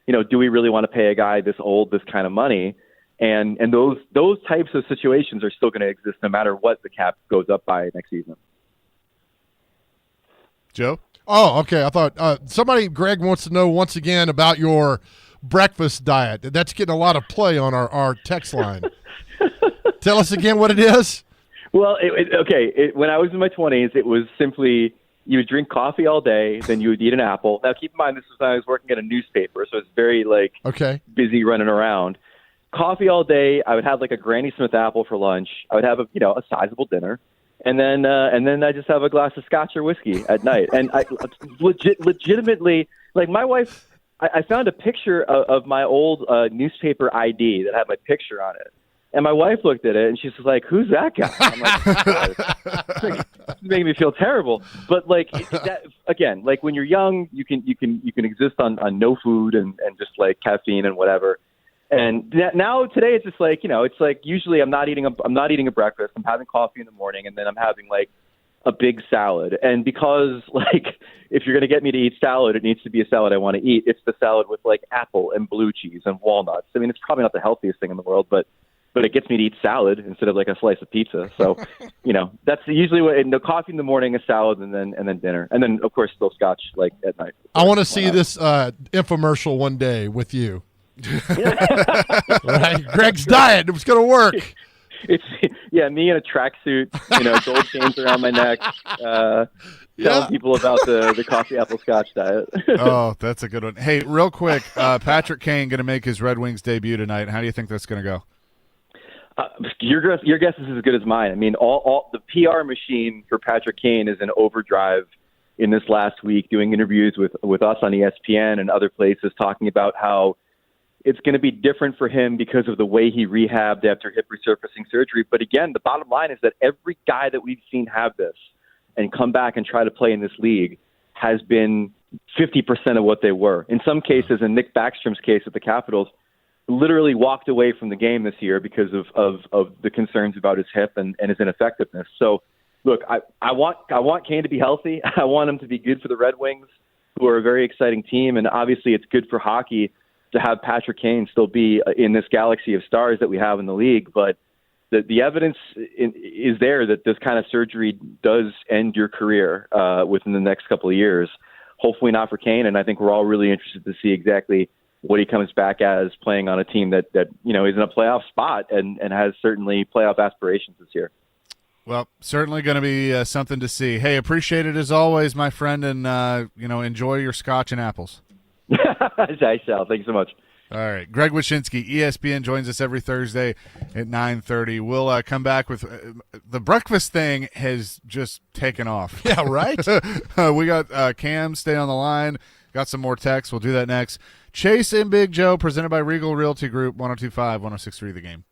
do we really want to pay a guy this old this kind of money? And those types of situations are still going to exist no matter what the cap goes up by next season. Joe? Oh, okay. I thought Greg wants to know once again about your breakfast diet. That's getting a lot of play on our text line. Tell us again what it is. Well, when I was in my 20s, it was simply you would drink coffee all day, then you would eat an apple. Now, keep in mind, this was when I was working at a newspaper, so it's very, busy running around. Coffee all day. I would have, a Granny Smith apple for lunch. I would have a sizable dinner. And then I just have a glass of scotch or whiskey at night. And I legitimately, my wife, I found a picture of my old newspaper ID that had my picture on it. And my wife looked at it and she's like, "Who's that guy?" I'm like, it's making me feel terrible. But when you're young, you can exist on no food and just caffeine and whatever. And now today it's just like, it's like usually I'm not eating a breakfast. I'm having coffee in the morning, and then I'm having like a big salad. And because like if you're going to get me to eat salad, it needs to be a salad I want to eat. It's the salad with like apple and blue cheese and walnuts. I mean, it's probably not the healthiest thing in the world, but it gets me to eat salad instead of like a slice of pizza. So, that's usually what. Coffee in the morning, a salad, and then dinner, and then of course still scotch like at night. I want to see this infomercial one day with you. Right, Greg's diet. It was going to work. It's me in a tracksuit, gold chains around my neck, telling people about the coffee apple scotch diet. Oh, that's a good one. Hey, real quick, Patrick Kane going to make his Red Wings debut tonight. How do you think that's going to go? Your guess is as good as mine. I mean, all the PR machine for Patrick Kane is in overdrive in this last week, doing interviews with us on ESPN and other places, talking about how it's going to be different for him because of the way he rehabbed after hip resurfacing surgery. But again, the bottom line is that every guy that we've seen have this and come back and try to play in this league has been 50% of what they were. In some cases, in Nick Backstrom's case at the Capitals, literally walked away from the game this year because of the concerns about his hip and his ineffectiveness. So, look, I want Kane to be healthy. I want him to be good for the Red Wings, who are a very exciting team, and obviously it's good for hockey to have Patrick Kane still be in this galaxy of stars that we have in the league. But the evidence is there that this kind of surgery does end your career within the next couple of years. Hopefully not for Kane, and I think we're all really interested to see exactly what he comes back as, playing on a team that is in a playoff spot and has certainly playoff aspirations this year. Well, certainly going to be something to see. Hey, appreciate it as always, my friend, and enjoy your scotch and apples. I shall. Thanks so much. All right. Greg Wyshynski, ESPN, joins us every Thursday at 9:30. We'll come back with the breakfast thing has just taken off. Yeah, right? We got Cam, stay on the line. Got some more texts. We'll do that next. Chase and Big Joe, presented by Regal Realty Group, 102.5, 106.3 The Game.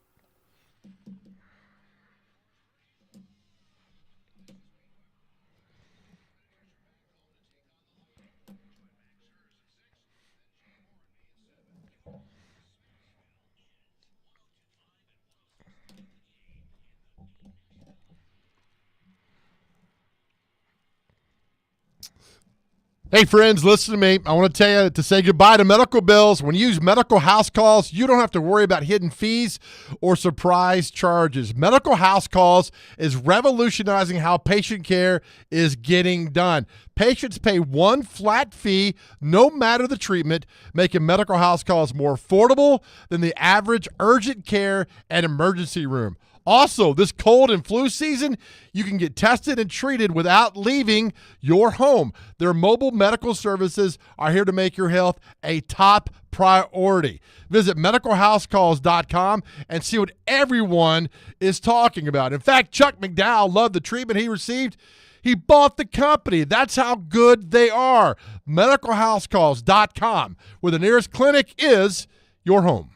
Hey, friends, listen to me. I want to tell you to say goodbye to medical bills. When you use Medical House Calls, you don't have to worry about hidden fees or surprise charges. Medical House Calls is revolutionizing how patient care is getting done. Patients pay one flat fee no matter the treatment, making Medical House Calls more affordable than the average urgent care and emergency room. Also, this cold and flu season, you can get tested and treated without leaving your home. Their mobile medical services are here to make your health a top priority. Visit medicalhousecalls.com and see what everyone is talking about. In fact, Chuck McDowell loved the treatment he received. He bought the company. That's how good they are. Medicalhousecalls.com, where the nearest clinic is your home.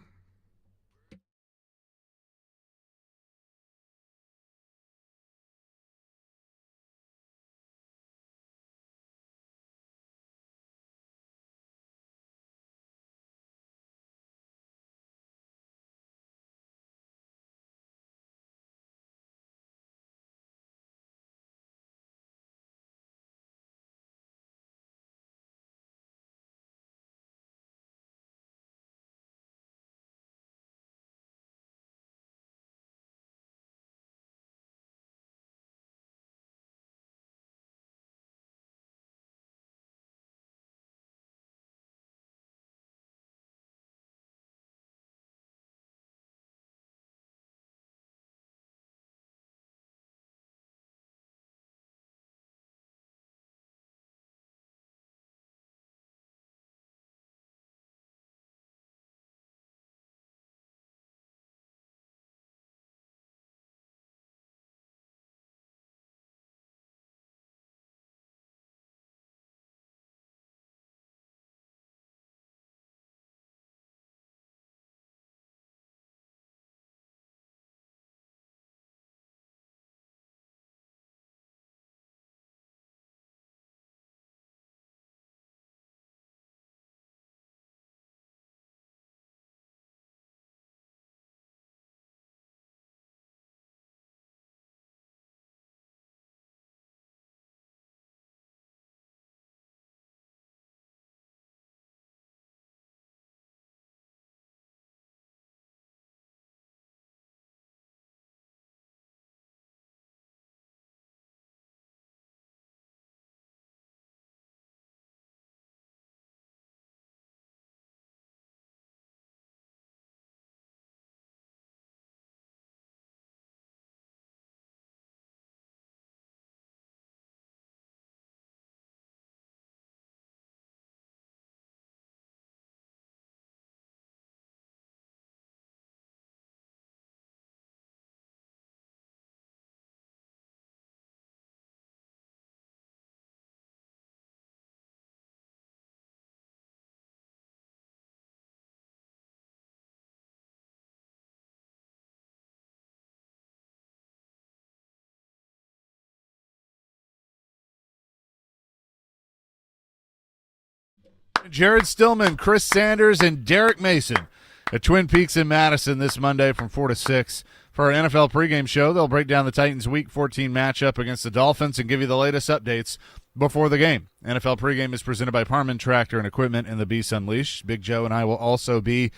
Jared Stillman, Chris Sanders, and Derek Mason at Twin Peaks in Madison this Monday from 4 to 6. For our NFL pregame show, they'll break down the Titans' Week 14 matchup against the Dolphins and give you the latest updates before the game. NFL pregame is presented by Parman Tractor and Equipment and the Beast Unleashed. Big Joe and I will also be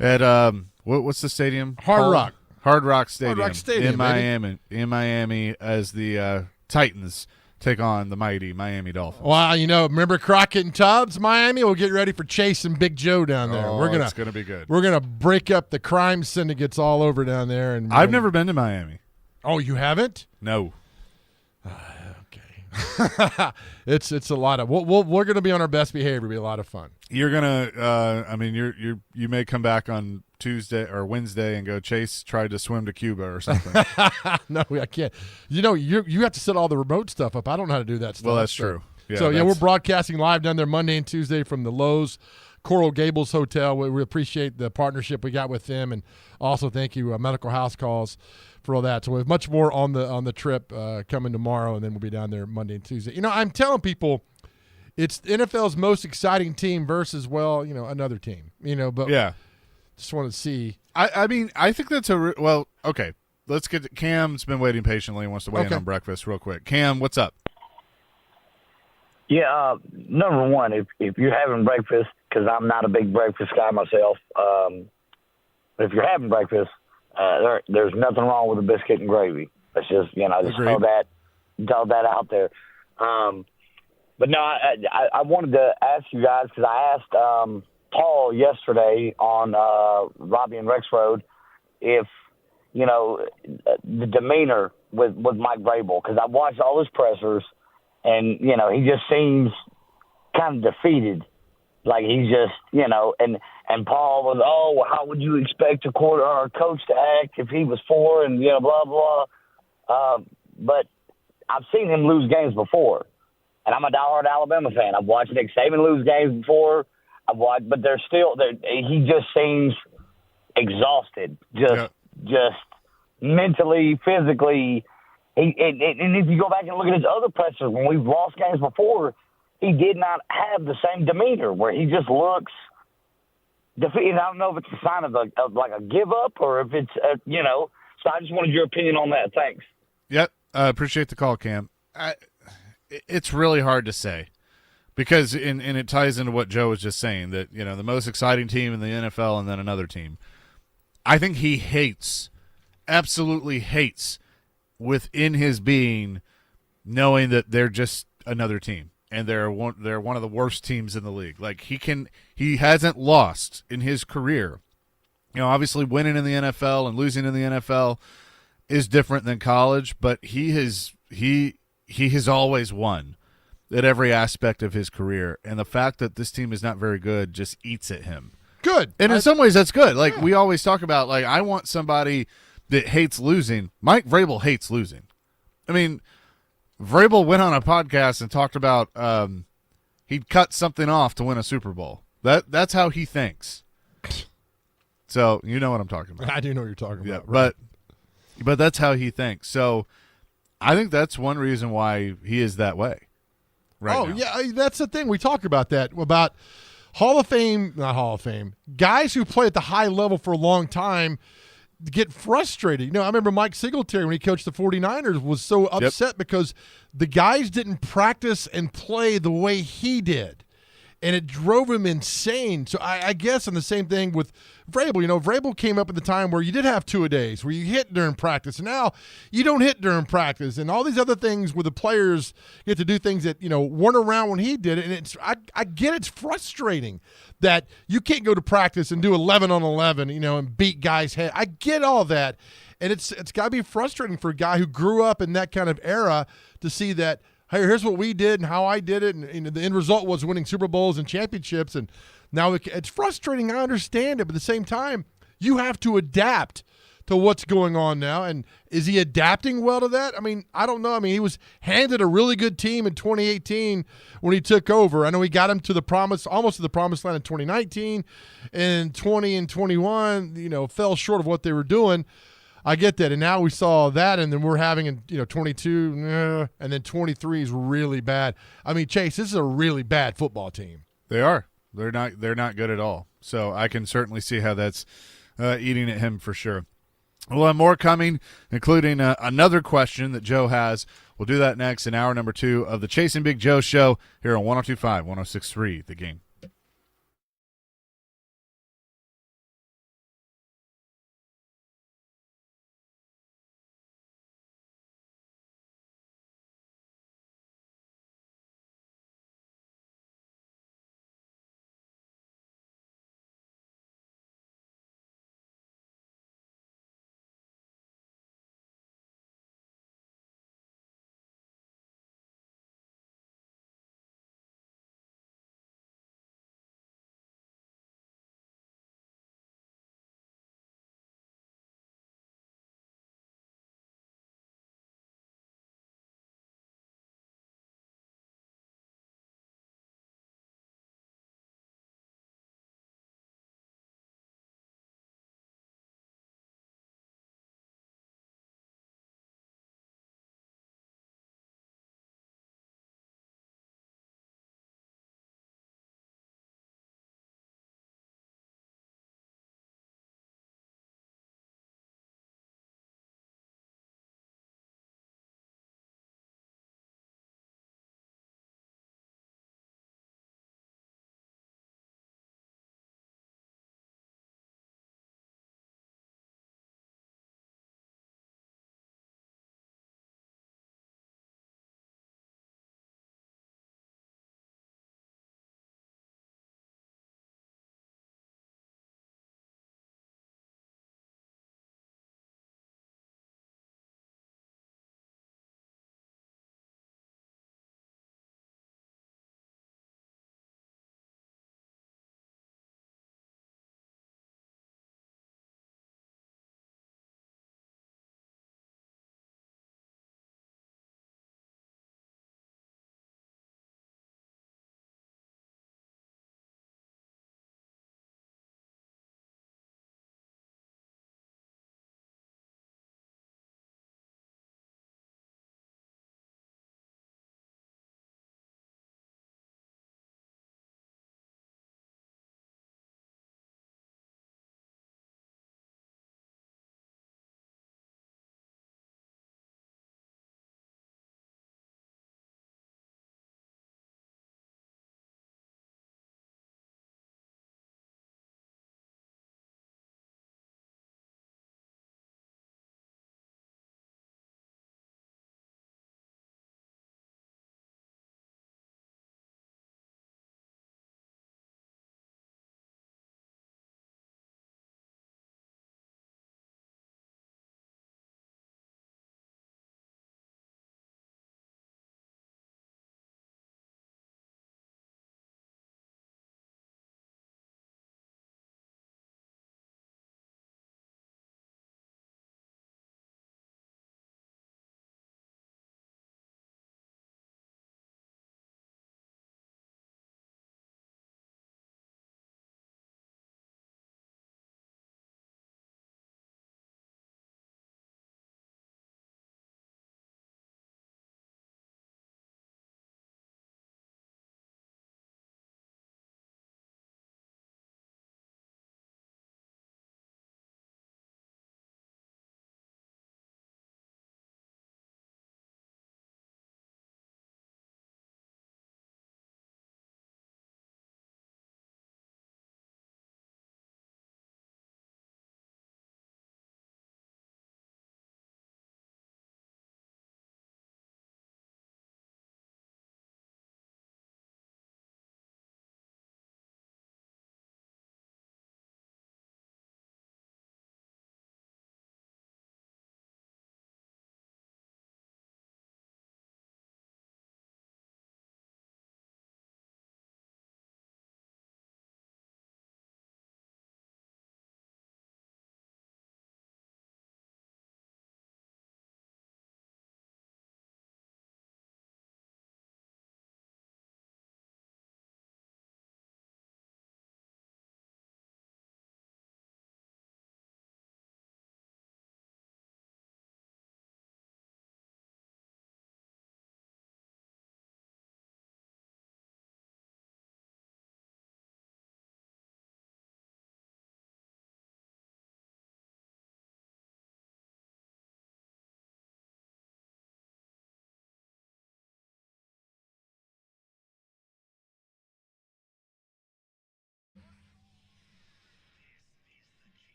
at what's the stadium? Hard Rock. Hard Rock Stadium. Hard Rock Stadium, in Miami. In Miami, as the Titans take on the mighty Miami Dolphins. Well, remember Crockett and Tubbs, Miami? We'll get ready for Chase and Big Joe down there. Oh, it's gonna be good. We're gonna break up the crime syndicates all over down there. And I've never been to Miami. Oh, you haven't? No. Okay. It's a lot of. We're gonna be on our best behavior. It'll be a lot of fun. You're gonna. You may come back on Tuesday or Wednesday and go, Chase tried to swim to Cuba or something. No, I can't. You have to set all the remote stuff up. I don't know how to do that stuff. Well, that's true. Yeah, we're broadcasting live down there Monday and Tuesday from the Lowe's Coral Gables Hotel. We appreciate the partnership we got with them, and also thank you Medical House Calls for all that. So we have much more on the trip coming tomorrow, and then we'll be down there Monday and Tuesday. I'm telling people, it's NFL's most exciting team versus another team. But yeah. Just want to see. I think that's okay. Let's get to Cam's been waiting patiently and wants to weigh in on breakfast real quick. Cam, what's up? Yeah, number one, if you're having breakfast, because I'm not a big breakfast guy myself, but if you're having breakfast, there's nothing wrong with a biscuit and gravy. Let's just throw that out there. But no, I wanted to ask you guys, because I asked Paul yesterday on Robbie and Rex Road if the demeanor with Mike Vrabel, because I watched all his pressers, and he just seems kind of defeated, like he's just and Paul was, well, how would you expect a quarter or a coach to act if he was four and blah blah. But I've seen him lose games before, and I'm a diehard Alabama fan. I've watched Nick Saban lose games before. But he just seems exhausted, just mentally, physically. And if you go back and look at his other pressers, when we've lost games before, he did not have the same demeanor where he just looks defeated. I don't know if it's a sign of like a give up or if it's So I just wanted your opinion on that. Thanks. Yep, appreciate the call, Cam. It's really hard to say. Because and it ties into what Joe was just saying, that the most exciting team in the NFL and then another team. I think he absolutely hates within his being knowing that they're just another team and they're one of the worst teams in the league. Like he hasn't lost in his career. Obviously winning in the NFL and losing in the NFL is different than college, but he has always won at every aspect of his career, and the fact that this team is not very good just eats at him. Good. And in some ways that's good. Like we always talk about, like I want somebody that hates losing. Mike Vrabel hates losing. I mean, Vrabel went on a podcast and talked about he'd cut something off to win a Super Bowl. That's how he thinks. So you know what I'm talking about. I do know what you're talking about. Right. But that's how he thinks. So I think that's one reason why he is that way. Right now. Yeah, that's the thing. We talk about that, about not Hall of Fame, guys who play at the high level for a long time get frustrated. I remember Mike Singletary, when he coached the 49ers, was so upset because the guys didn't practice and play the way he did. And it drove him insane. So I guess, and the same thing with Vrabel. Vrabel came up at the time where you did have two-a-days, where you hit during practice. And now you don't hit during practice. And all these other things where the players get to do things that, weren't around when he did it. And I get it's frustrating that you can't go to practice and do 11 on 11, and beat guys' head. I get all that. And it's got to be frustrating for a guy who grew up in that kind of era to see that, hey, here's what we did and how I did it, and the end result was winning Super Bowls and championships, and now it's frustrating. I understand it, but at the same time, you have to adapt to what's going on now, and is he adapting well to that? I mean, I don't know. I mean, he was handed a really good team in 2018 when he took over. I know he got him to almost to the promised land in 2019, and 20 and 21, fell short of what they were doing. I get that, and now we saw that, and then we're having 22, and then 23 is really bad. I mean, Chase, this is a really bad football team. They are. They're not good at all. So I can certainly see how that's eating at him for sure. We'll have more coming, including another question that Joe has. We'll do that next in hour number 2 of the Chasing Big Joe show here on 102.5, 106.3 The Game.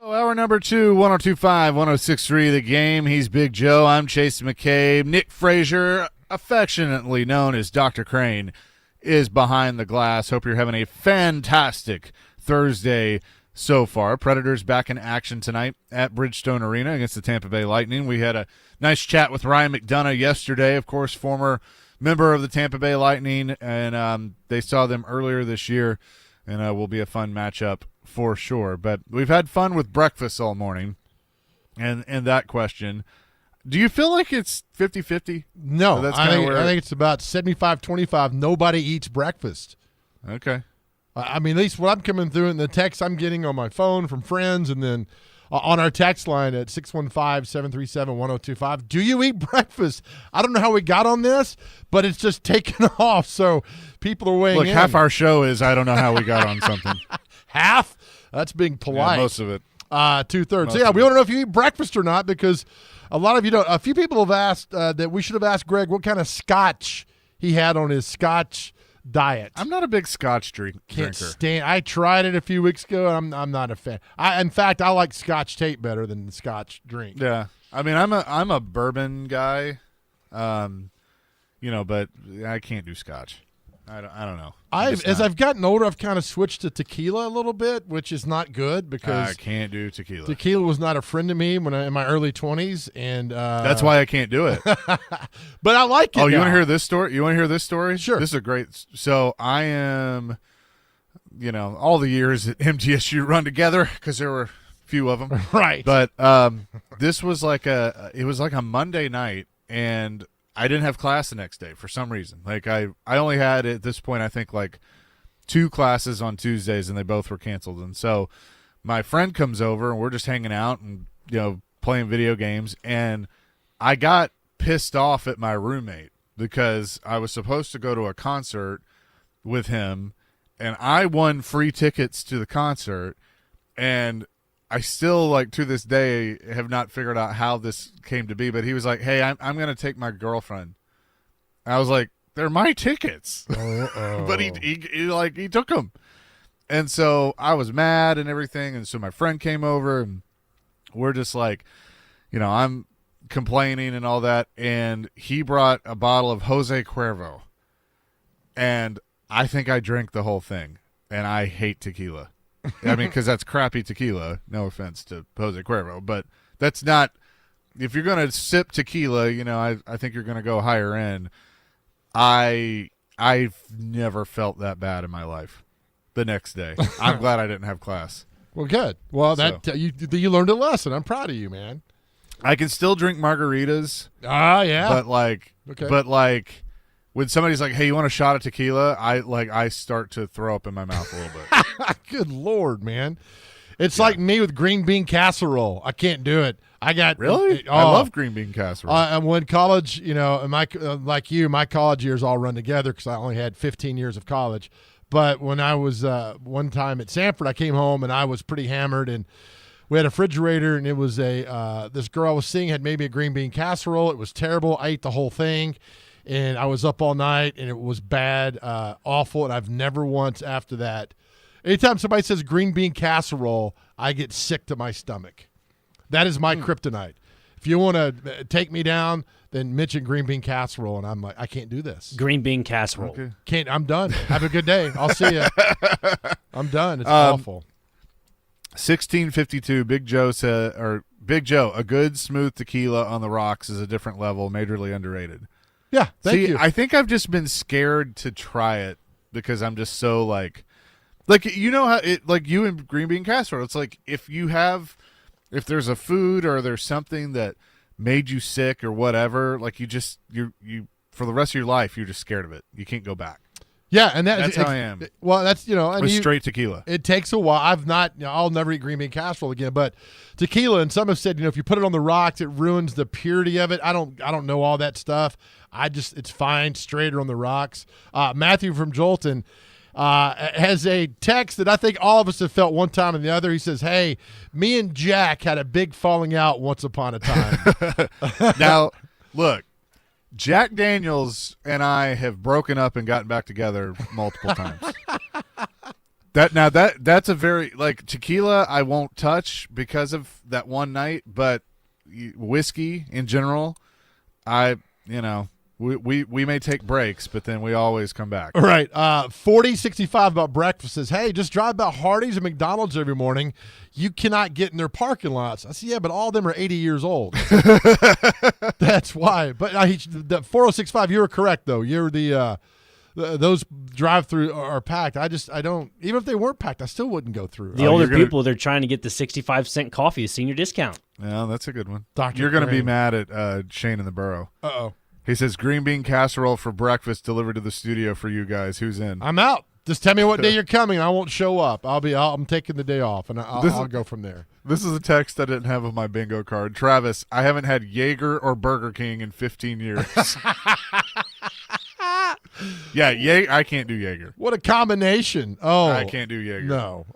Hour number 2, 102.5, 106.3 The Game. He's Big Joe. I'm Chase McCabe. Nick Frazier, affectionately known as Dr. Crane, is behind the glass. Hope you're having a fantastic Thursday so far. Predators back in action tonight at Bridgestone Arena against the Tampa Bay Lightning. We had a nice chat with Ryan McDonough yesterday, of course, former member of the Tampa Bay Lightning, and they saw them earlier this year, and will be a fun matchup for sure. But we've had fun with breakfast all morning, and that question. Do you feel like it's 50-50? No, That's I kinda think it's about 75-25. Nobody eats breakfast. Okay. I mean, at least what I'm coming through in the text I'm getting on my phone from friends, and then on our text line at 615-737-1025. Do you eat breakfast? I don't know how we got on this, but it's just taken off. So people are weighing Look, in. half our show is I don't know how we got on something. Half? That's being polite. Yeah, most of it. 2/3. Most So, yeah, of we it. want to know if you eat breakfast or not, because a lot of you don't. A few people have asked that we should have asked Greg what kind of scotch he had on his scotch diet. I'm not a big scotch Can't drinker. stand. I tried it a few weeks ago, and I'm not a fan. In fact, I like Scotch tape better than the Scotch drink. Yeah. I mean, I'm a bourbon guy, but I can't do scotch. I don't know. As I've gotten older, I've kind of switched to tequila a little bit, which is not good I because can't do tequila. tequila was not a friend to me in my early 20s, and That's why I can't do it. But I like it. Oh, you want now. to hear this story? Sure. This is a great. So I am, all the years at MTSU run together because there were a few of them. Right. But this was it was like a Monday night, and I didn't have class the next day for some reason. Like I only had at this point, I think, like 2 classes on Tuesdays, and they both were canceled. And so my friend comes over, and we're just hanging out and playing video games. And I got pissed off at my roommate because I was supposed to go to a concert with him, and I won free tickets to the concert, and I still, to this day, have not figured out how this came to be. But he was like, "Hey, I'm going to take my girlfriend." And I was like, "They're my tickets," but he took them, and so I was mad and everything. And so my friend came over, and we're just I'm complaining and all that, and he brought a bottle of Jose Cuervo, and I think I drank the whole thing, and I hate tequila. I mean, because that's crappy tequila. No offense to Jose Cuervo, but that's not. If you're going to sip tequila, I think you're going to go higher end. I've never felt that bad in my life. The next day, I'm glad I didn't have class. Well, good. Well, you learned a lesson. I'm proud of you, man. I can still drink margaritas. Yeah. But when somebody's like, "Hey, you want a shot of tequila?" I start to throw up in my mouth a little bit. Good Lord, man. It's like me with green bean casserole. I can't do it. Really? I love green bean casserole. And when college, like you, my college years all run together because I only had 15 years of college. But when I was one time at Sanford, I came home and I was pretty hammered, and we had a refrigerator, and it was this girl I was seeing had maybe a green bean casserole. It was terrible. I ate the whole thing. And I was up all night, and it was bad, awful, and I've never once after that. Anytime somebody says green bean casserole, I get sick to my stomach. That is my kryptonite. If you want to take me down, then mention green bean casserole, and I'm like, I can't do this. Green bean casserole. Okay. Can't. I'm done. Have a good day. I'll see you. I'm done. It's awful. 1652. Big Joe said, Big Joe, a good smooth tequila on the rocks is a different level, majorly underrated. Yeah, thank you. I think I've just been scared to try it because I'm just so how you and green bean casserole. It's like if there's a food or there's something that made you sick or whatever, you for the rest of your life you're just scared of it. You can't go back. Yeah, and that's how I am. Well, that's and straight tequila. It takes a while. I'll never eat green bean casserole again. But tequila, and some have said, if you put it on the rocks, it ruins the purity of it. I don't know all that stuff. It's fine straighter on the rocks. Matthew from Jolton has a text that I think all of us have felt one time or the other. He says, "Hey, me and Jack had a big falling out once upon a time." Now, look. Jack Daniels and I have broken up and gotten back together multiple times. That's a very like tequila I won't touch because of that one night, but whiskey in general, we may take breaks, but then we always come back. All right. 4065 about breakfast says, hey, just drive by Hardee's and McDonald's every morning. You cannot get in their parking lots. I said, yeah, but all of them are 80 years old. That's why. But the 4065, you were correct, though. You're those drive-through are packed. I don't, even if they weren't packed, I still wouldn't go through. The older people, they're trying to get the 65-cent coffee, senior discount. Yeah, that's a good one. Dr. You're going to be Crane. mad at Shane in the Borough. Uh-oh. He says green bean casserole for breakfast delivered to the studio for you guys. Who's in? I'm out. Just tell me what day you're coming. I won't show up. I'm taking the day off, and I'll go from there. This is a text I didn't have on my bingo card. Travis, I haven't had Jaeger or Burger King in 15 years. Yeah, I can't do Jaeger. What a combination. Oh. I can't do Jaeger. No.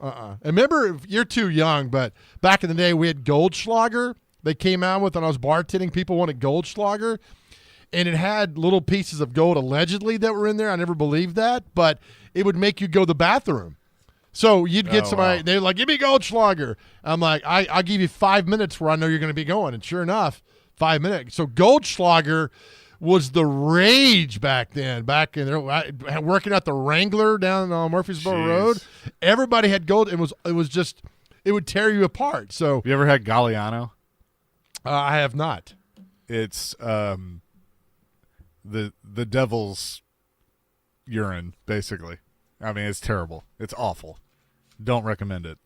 And remember, you're too young, but back in the day, we had Goldschlager. They came out with, when I was bartending, people wanted Goldschlager. And it had little pieces of gold allegedly that were in there. I never believed that, but it would make you go to the bathroom. So you'd get somebody, they're like, give me Goldschlager. I'm like, I'll give you 5 minutes where I know you're going to be going. And sure enough, 5 minutes. So Goldschlager was the rage back then, back in there, working at the Wrangler down on Murfreesboro Road. Everybody had gold. It would tear you apart. So you ever had Galliano? I have not. It's the devil's urine, basically. I mean, it's terrible. It's awful. Don't recommend it.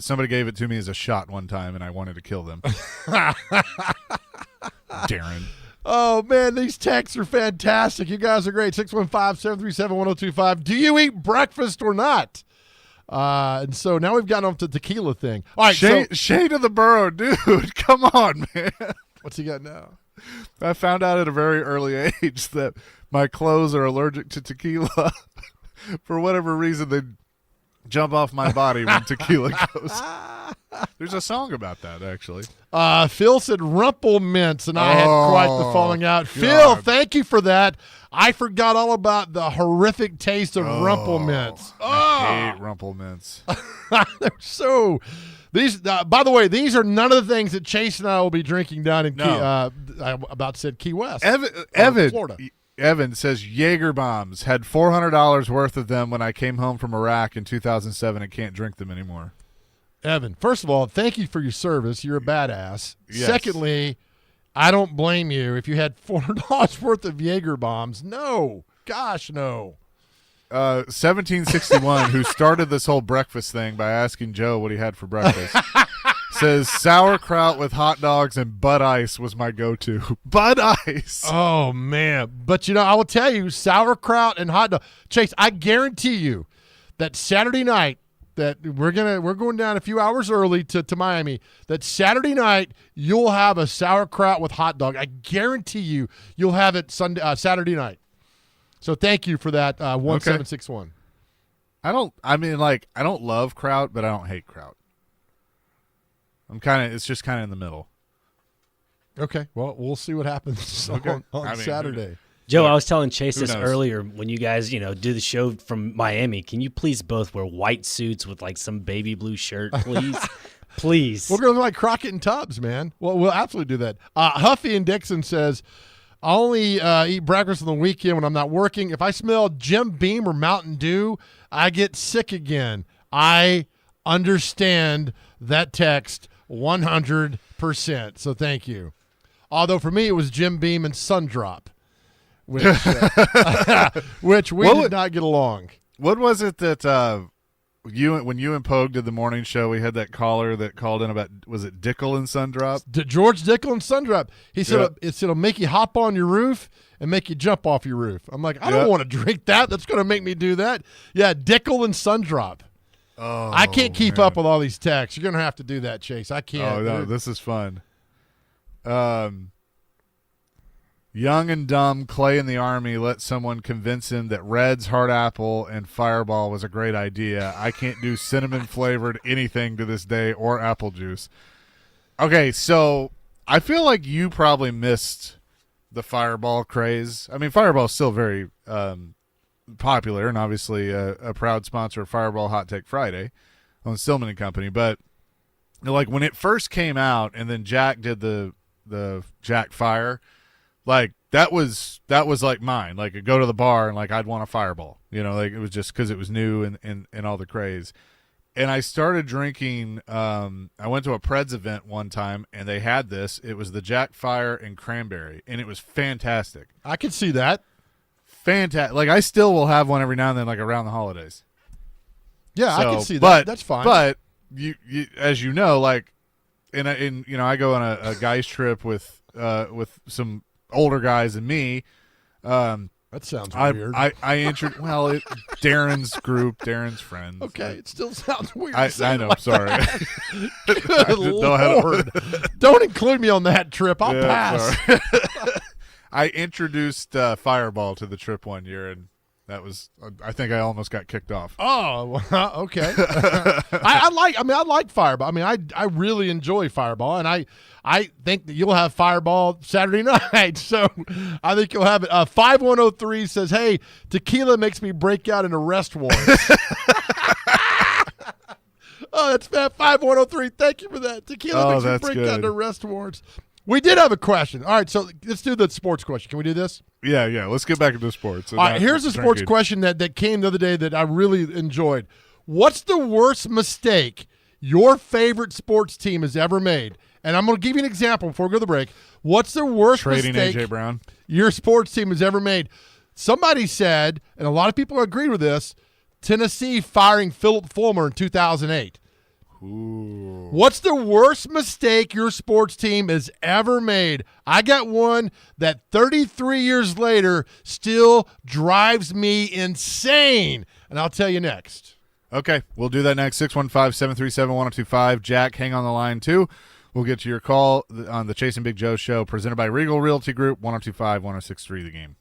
Somebody gave it to me as a shot one time, and I wanted to kill them. Darren. Oh, man, these texts are fantastic. You guys are great. 615-737-1025. Do you eat breakfast or not? And so now we've gotten off the tequila thing. All right, Shane of the Borough, dude, come on, man. What's he got now? I found out at a very early age that my clothes are allergic to tequila. For whatever reason, they jump off my body when tequila goes. There's a song about that, actually. Phil said Rumple Mints, and I had quite the falling out. God. Phil, thank you for that. I forgot all about the horrific taste of Rumple Mints. I hate Rumple Mints. They're so... These, by the way, these are none of the things that Chase and I will be drinking down in I about said Key West, Florida. Evan says Jaeger bombs had $400 worth of them when I came home from Iraq in 2007 and can't drink them anymore. Evan, first of all, thank you for your service. You're a badass. Yes. Secondly, I don't blame you if you had $400 worth of Jaeger bombs. No, gosh, no. 1761, who started this whole breakfast thing by asking Joe what he had for breakfast, says sauerkraut with hot dogs and Bud Ice was my go-to. Bud Ice. Oh, man. But, I will tell you, sauerkraut and hot dog. Chase, I guarantee you that Saturday night, that we're going down a few hours early to Miami, that Saturday night you'll have a sauerkraut with hot dog. I guarantee you'll have it Saturday night. So thank you for that, 1761. I don't love kraut, but I don't hate kraut. It's just kind of in the middle. Okay, well, we'll see what happens on Saturday. Joe, I was telling Chase this knows? earlier when you guys, do the show from Miami. Can you please both wear white suits with like some baby blue shirt, please? Please. We're going to like Crockett and Tubbs, man. Well, we'll absolutely do that. Huffy and Dixon says, I only eat breakfast on the weekend when I'm not working. If I smell Jim Beam or Mountain Dew, I get sick again. I understand that text 100%. So thank you. Although for me, it was Jim Beam and Sundrop, which we did not get along. What was it that when you and Pogue did the morning show, we had that caller that called in about, was it Dickel and Sundrop? George Dickel and Sundrop. He said it'll make you hop on your roof and make you jump off your roof. I'm like, I don't want to drink that. That's going to make me do that. Yeah, Dickel and Sundrop. Oh, I can't keep up with all these texts. You're going to have to do that, Chase. I can't. Oh, no, this is fun. Young and dumb, Clay in the Army let someone convince him that Red's Hard Apple and Fireball was a great idea. I can't do cinnamon-flavored anything to this day or apple juice. Okay, so I feel like you probably missed the Fireball craze. I mean, Fireball is still very popular and obviously a proud sponsor of Fireball Hot Take Friday on Stillman and Company. But like when it first came out, and then Jack did the Jack Fire, like that was like mine. Like I'd go to the bar and like I'd want a Fireball, like it was just because it was new and all the craze. And I started drinking. I went to a Preds event one time, and they had this. It was the Jack Fire and cranberry, and it was fantastic. I could see that. Fantastic. Like I still will have one every now and then, like around the holidays. Yeah, I So, can see that. but, That's fine. But you as you know, like in I go on a guys trip with some older guys and me. That sounds weird. I entered Darren's group, Darren's friends. Okay, it still sounds weird. I know. Sorry. Good Lord. Don't include me on that trip. I'll pass. I introduced Fireball to the trip one year, and that was I think I almost got kicked off. Oh, well, okay. I like Fireball. I mean, I really enjoy Fireball, and I think that you'll have Fireball Saturday night. So I think you'll have it. 5103 says, "Hey, tequila makes me break out in arrest warrants." Oh, that's 5103. Thank you for that. Tequila makes me break out in arrest warrants. We did have a question. All right, so let's do the sports question. Can we do this? Yeah. Let's get back into sports. All right, here's a sports question that came the other day that I really enjoyed. What's the worst mistake your favorite sports team has ever made? And I'm going to give you an example before we go to the break. What's the worst trading mistake A.J. Brown your sports team has ever made? Somebody said, and a lot of people agreed with this, Tennessee firing Philip Fulmer in 2008. Ooh. What's the worst mistake your sports team has ever made? I got one that 33 years later still drives me insane, and I'll tell you next. Okay, we'll do that next. 615-737-1025. Jack, hang on the line, too. We'll get to your call on the Chase and Big Joe show, presented by Regal Realty Group, 1025-1063 The Game.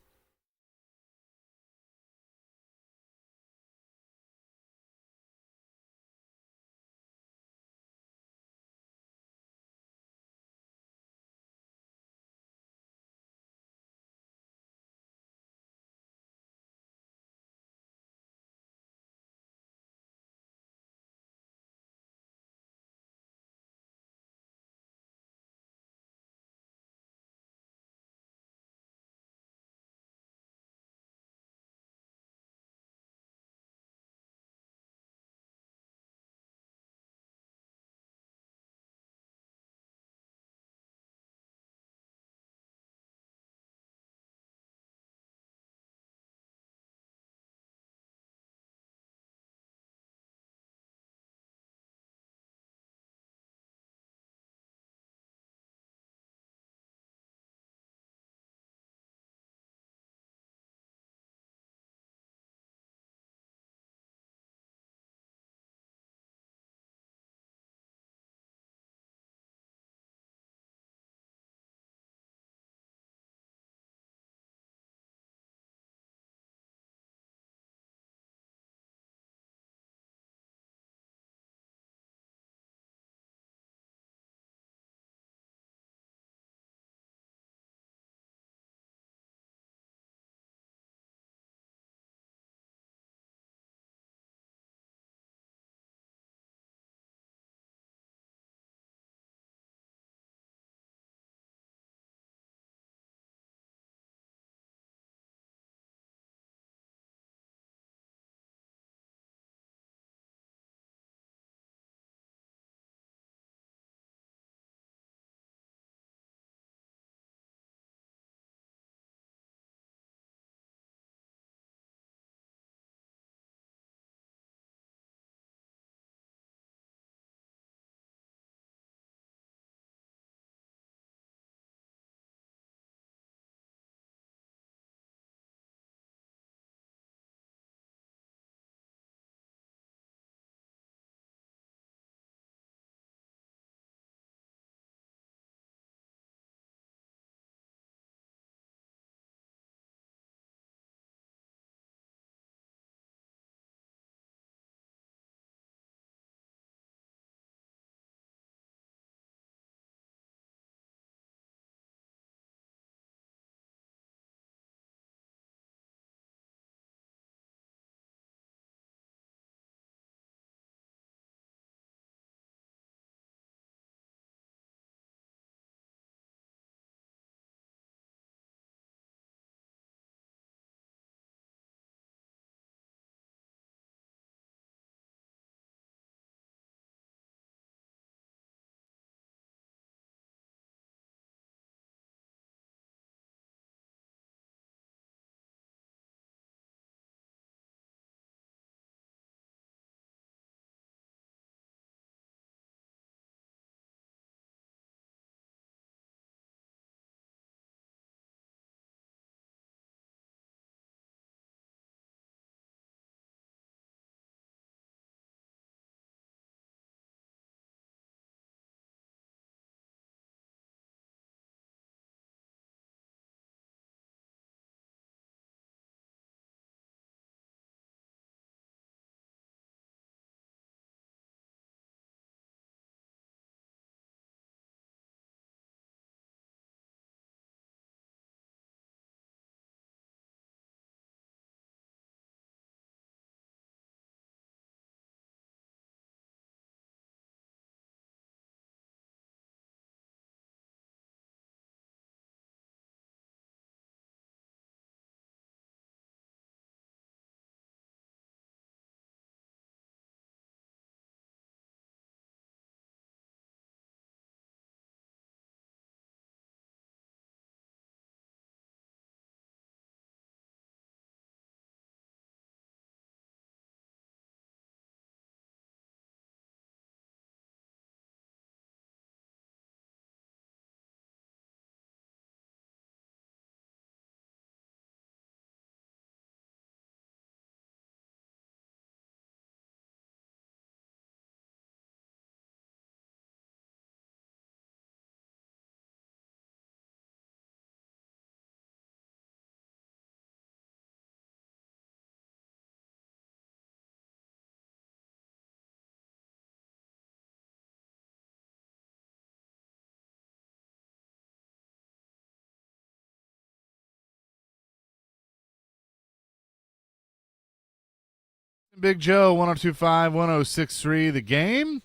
Big Joe, 102.5, 106.3, The Game.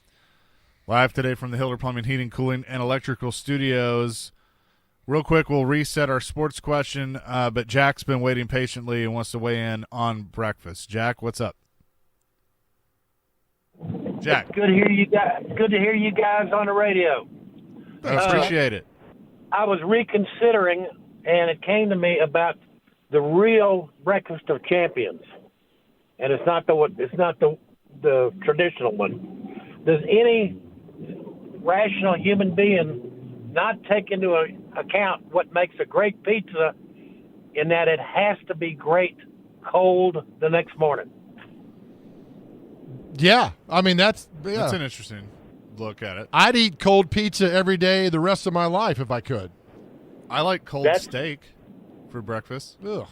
Live today from the Hiller Plumbing, Heating, Cooling, and Electrical Studios. Real quick, we'll reset our sports question, but Jack's been waiting patiently and wants to weigh in on breakfast. Jack, what's up? Jack. Good to hear you guys. Good to hear you guys on the radio. I appreciate it. I was reconsidering, and it came to me about the real breakfast of champions, and it's not the traditional one. Does any rational human being not take into account what makes a great pizza, in that it has to be great cold the next morning? Yeah, I mean That's an interesting look at it. I'd eat cold pizza every day the rest of my life if I could. I like cold steak for breakfast. Ugh.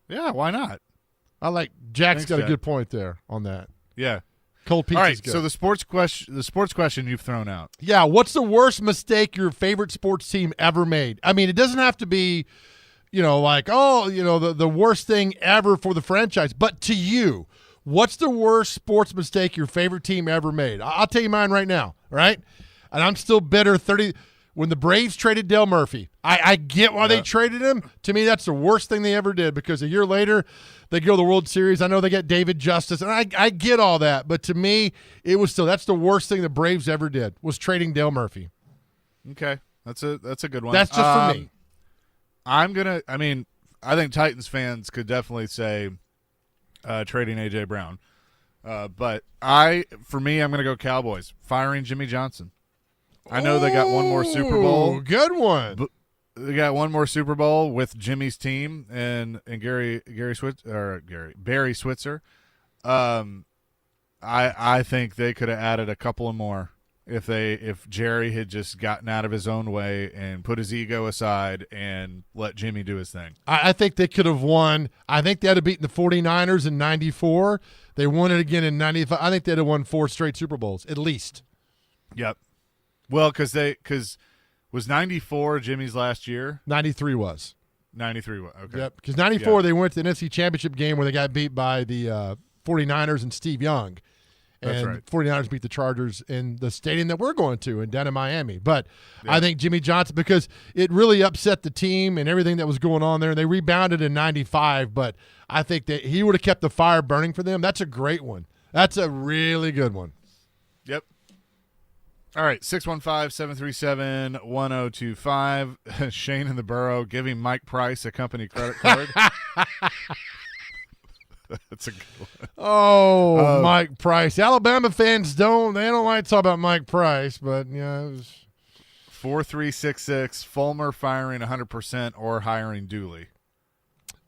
Yeah, why not? I like Jack's Thanks, got Jack. a good point there on that. Yeah. Cold pizza. All right, so the sports question you've thrown out. Yeah, what's the worst mistake your favorite sports team ever made? I mean, it doesn't have to be, like, the worst thing ever for the franchise, but to you, what's the worst sports mistake your favorite team ever made? I'll tell you mine right now, right? And I'm still bitter. When the Braves traded Dale Murphy, I get why they traded him. To me, that's the worst thing they ever did, because a year later, they go to the World Series. I know they got David Justice, and I get all that. But to me, that's the worst thing the Braves ever did, was trading Dale Murphy. Okay, that's a good one. That's just for me. I think Titans fans could definitely say trading A.J. Brown. But I'm going to go Cowboys, firing Jimmy Johnson. I know they got one more Super Bowl. Good one. They got one more Super Bowl with Jimmy's team and Barry Switzer. I think they could have added a couple of more if Jerry had just gotten out of his own way and put his ego aside and let Jimmy do his thing. I think they could have won. I think they'd have beaten the 49ers in 94. They won it again in 95. I think they'd have won 4 straight Super Bowls, at least. Yep. Well, because was 94 Jimmy's last year? 93 was. 93 was. Okay. Yep. Because 94 they went to the NFC Championship game where they got beat by the 49ers and Steve Young. That's and right. 49ers beat the Chargers in the stadium that we're going to, and down in Miami. But I think Jimmy Johnson, because it really upset the team and everything that was going on there, and they rebounded in 95, but I think that he would have kept the fire burning for them. That's a great one. That's a really good one. Yep. All right, 615-737-1025. Shane in the Borough giving Mike Price a company credit card. That's a good one. Oh, Mike Price. Alabama fans don't like to talk about Mike Price, but yeah, it was 4366. Fulmer firing 100% or hiring Dooley.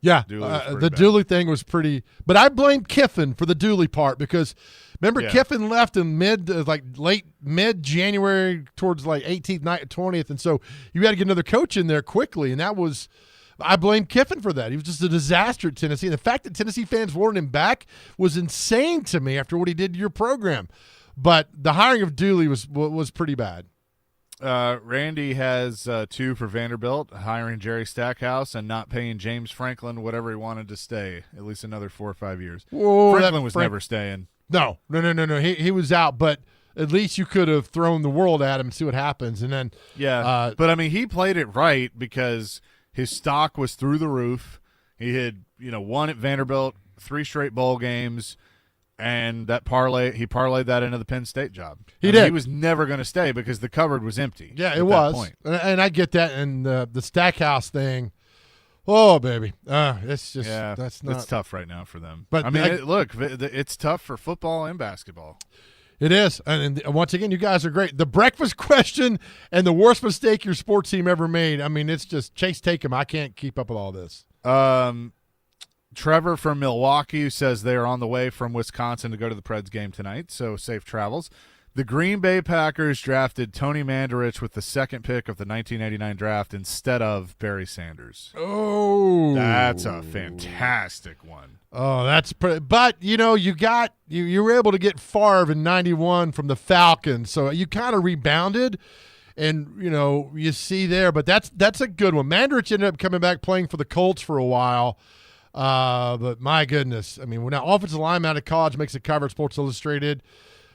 Yeah, the the Dooley thing was pretty, but I blame Kiffin for the Dooley part, because remember Kiffin left in late mid-January towards 18th, 20th, and so you had to get another coach in there quickly, and that was. I blame Kiffin for that. He was just a disaster at Tennessee. And the fact that Tennessee fans wanted him back was insane to me after what he did to your program. But the hiring of Dooley was pretty bad. Randy has 2 for Vanderbilt, hiring Jerry Stackhouse and not paying James Franklin whatever he wanted to stay, at least another 4 or 5 years. Whoa, Franklin was never staying. No. He was out, but at least you could have thrown the world at him and see what happens. And then but he played it right because his stock was through the roof. He had, won at Vanderbilt 3 straight bowl games, and that he parlayed that into the Penn State job. He did. He was never going to stay because the cupboard was empty. Yeah, it was. And I get that. And the Stackhouse thing, oh, baby. It's just that's not. It's tough right now for them. But it's tough for football and basketball. It is. And once again, you guys are great. The breakfast question and the worst mistake your sports team ever made. I mean, it's just Chase Tatum. I can't keep up with all this. Trevor from Milwaukee, who says they are on the way from Wisconsin to go to the Preds game tonight, so safe travels. The Green Bay Packers drafted Tony Mandarich with the 2nd pick of the 1989 draft instead of Barry Sanders. Oh. That's a fantastic one. Oh, that's pretty. But, you were able to get Favre in 91 from the Falcons, so you kind of rebounded. And, you see there. But that's a good one. Mandarich ended up coming back playing for the Colts for a while. But my goodness, I mean, when an offensive lineman out of college makes a cover at Sports Illustrated,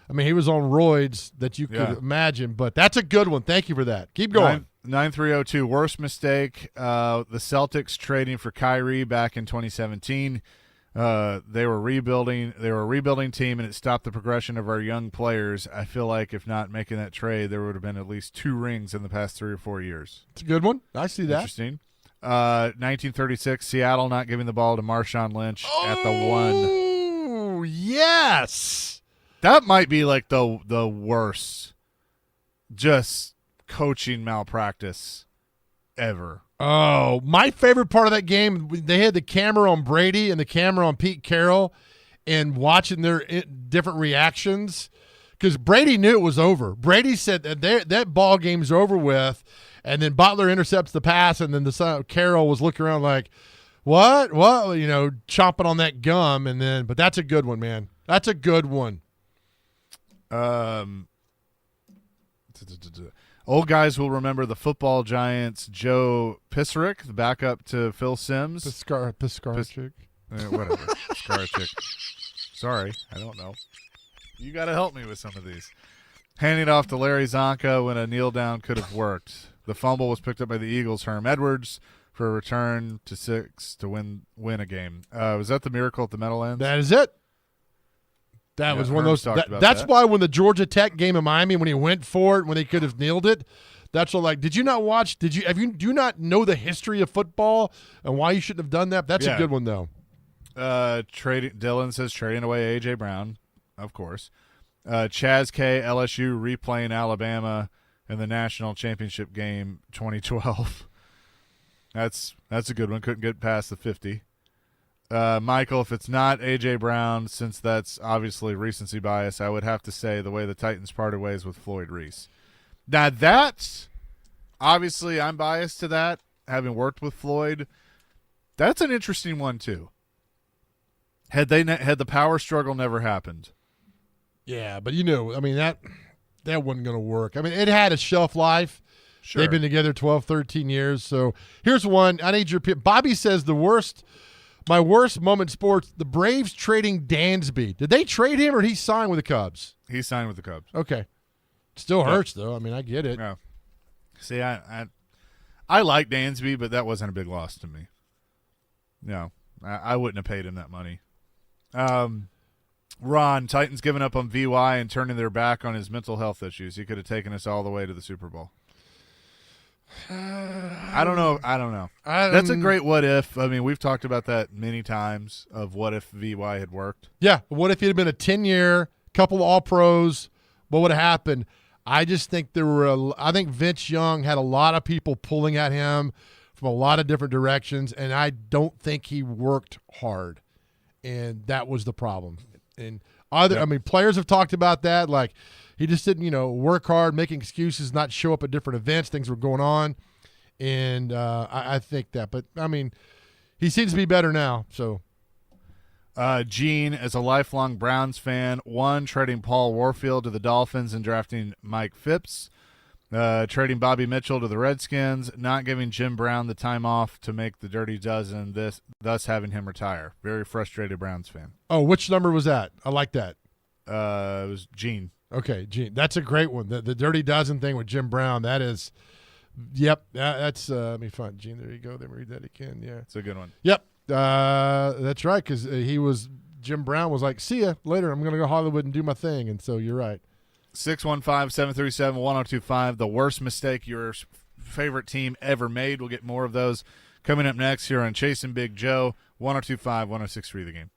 I mean, he was on roids that you could imagine. But that's a good one. Thank you for that. Keep going. 9302, worst mistake, the Celtics trading for Kyrie back in 2017. They were rebuilding. They were a rebuilding team, and it stopped the progression of our young players. I feel like if not making that trade, there would have been at least 2 rings in the past 3 or 4 years. It's a good one. I see that. Interesting. 1936, Seattle not giving the ball to Marshawn Lynch at the 1. Oh, yes. That might be like the worst just coaching malpractice ever. Oh, my favorite part of that game, they had the camera on Brady and the camera on Pete Carroll and watching their different reactions because Brady knew it was over. Brady said that ball game's over with, and then Butler intercepts the pass, and then Carroll was looking around like, what, chomping on that gum, but that's a good one, man. That's a good one. Old guys will remember the football giants Joe Pisaric, the backup to Phil Simms. Piskarczyk. Whatever. Piskarczyk. Sorry, I don't know. You got to help me with some of these. Handing it off to Larry Zonka when a kneel down could have worked. The fumble was picked up by the Eagles' Herm Edwards for a return to 6 to win a game. Was that the miracle at the Meadowlands? That is it. That was one of those. That's why when the Georgia Tech game in Miami, when he went for it, when they could have nailed it, that's what. Like, did you not watch? Do you not know the history of football and why you shouldn't have done that? That's a good one though. Dylan says trading away AJ Brown, of course. Chaz K, LSU replaying Alabama in the national championship game 2012. That's a good one. Couldn't get past the 50. Michael, if it's not A.J. Brown, since that's obviously recency bias, I would have to say the way the Titans parted ways with Floyd Reese. Now that's obviously I'm biased to that, having worked with Floyd. That's an interesting one too. Had the power struggle never happened. Yeah, but I mean that wasn't going to work. I mean, it had a shelf life. Sure. They've been together 12, 13 years. So here's one. I need your – Bobby says my worst moment in sports, the Braves trading Dansby. Did they trade him or did he sign with the Cubs? He signed with the Cubs. Okay. Still hurts, though. I mean, I get it. Yeah. See, I like Dansby, but that wasn't a big loss to me. No, I wouldn't have paid him that money. Ron, Titans giving up on VY and turning their back on his mental health issues. He could have taken us all the way to the Super Bowl. I don't know. That's a great what if. I mean, we've talked about that many times of what if VY had worked. Yeah. What if he had been a 10-year, couple of All-Pros? What would have happened? I just think I think Vince Young had a lot of people pulling at him from a lot of different directions, and I don't think he worked hard. And that was the problem. And players have talked about that, like he just didn't, work hard, making excuses, not show up at different events. Things were going on, and I think that. But I mean, he seems to be better now. So, Gene, as a lifelong Browns fan, trading Paul Warfield to the Dolphins and drafting Mike Phipps, trading Bobby Mitchell to the Redskins, not giving Jim Brown the time off to make the Dirty Dozen, thus having him retire. Very frustrated Browns fan. Oh, which number was that? I like that. It was Gene. Okay, Gene. That's a great one. The Dirty Dozen thing with Jim Brown, that is – yep, that's let me find Gene. There you go. Let me read that again. Yeah. It's a good one. Yep. That's right, because Jim Brown was like, see ya later. I'm going to go to Hollywood and do my thing, and so you're right. 615-737-1025, the worst mistake your favorite team ever made. We'll get more of those coming up next here on Chasing Big Joe, 1025, 1063 The Game.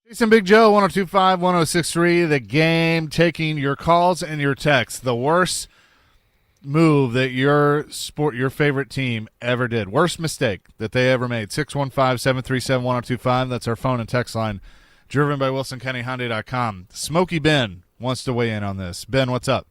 Jason Big Joe, 1025, 1063, The Game, taking your calls and your texts. The worst move that your favorite team ever did. Worst mistake that they ever made. 615-737-1025. That's our phone and text line, driven by WilsonCountyHyundai.com. Smokey Ben wants to weigh in on this. Ben, what's up?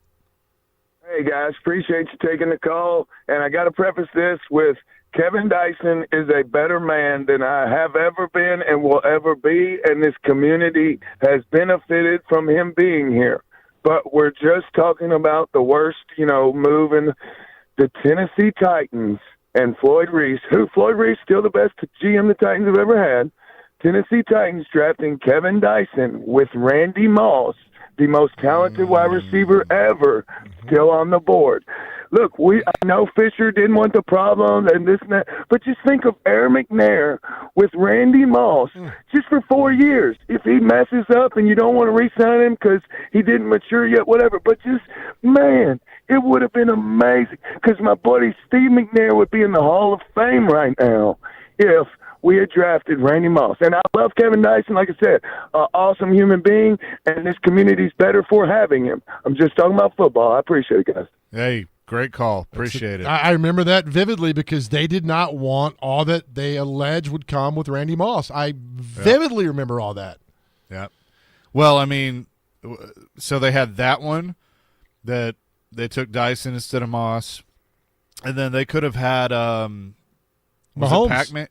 Hey, guys. Appreciate you taking the call. And I got to preface this with Kevin Dyson is a better man than I have ever been and will ever be, and this community has benefited from him being here. But we're just talking about the worst, move in the Tennessee Titans and Floyd Reese, Floyd Reese still the best GM the Titans have ever had. Tennessee Titans drafting Kevin Dyson with Randy Moss, the most talented wide receiver ever, still on the board. Look, I know Fisher didn't want the problem and this and that, but just think of Aaron McNair with Randy Moss just for 4 years. If he messes up and you don't want to re-sign him because he didn't mature yet, whatever, but man, it would have been amazing because my buddy Steve McNair would be in the Hall of Fame right now if we had drafted Randy Moss. And I love Kevin Dyson, like I said, an awesome human being, and this community's better for having him. I'm just talking about football. I appreciate it, guys. Hey, great call. Appreciate it. I remember that vividly because they did not want all that they alleged would come with Randy Moss. I vividly remember all that. Yeah. Well, I mean, so they had that one that they took Dyson instead of Moss, and then they could have had Mahomes. Pac-Man?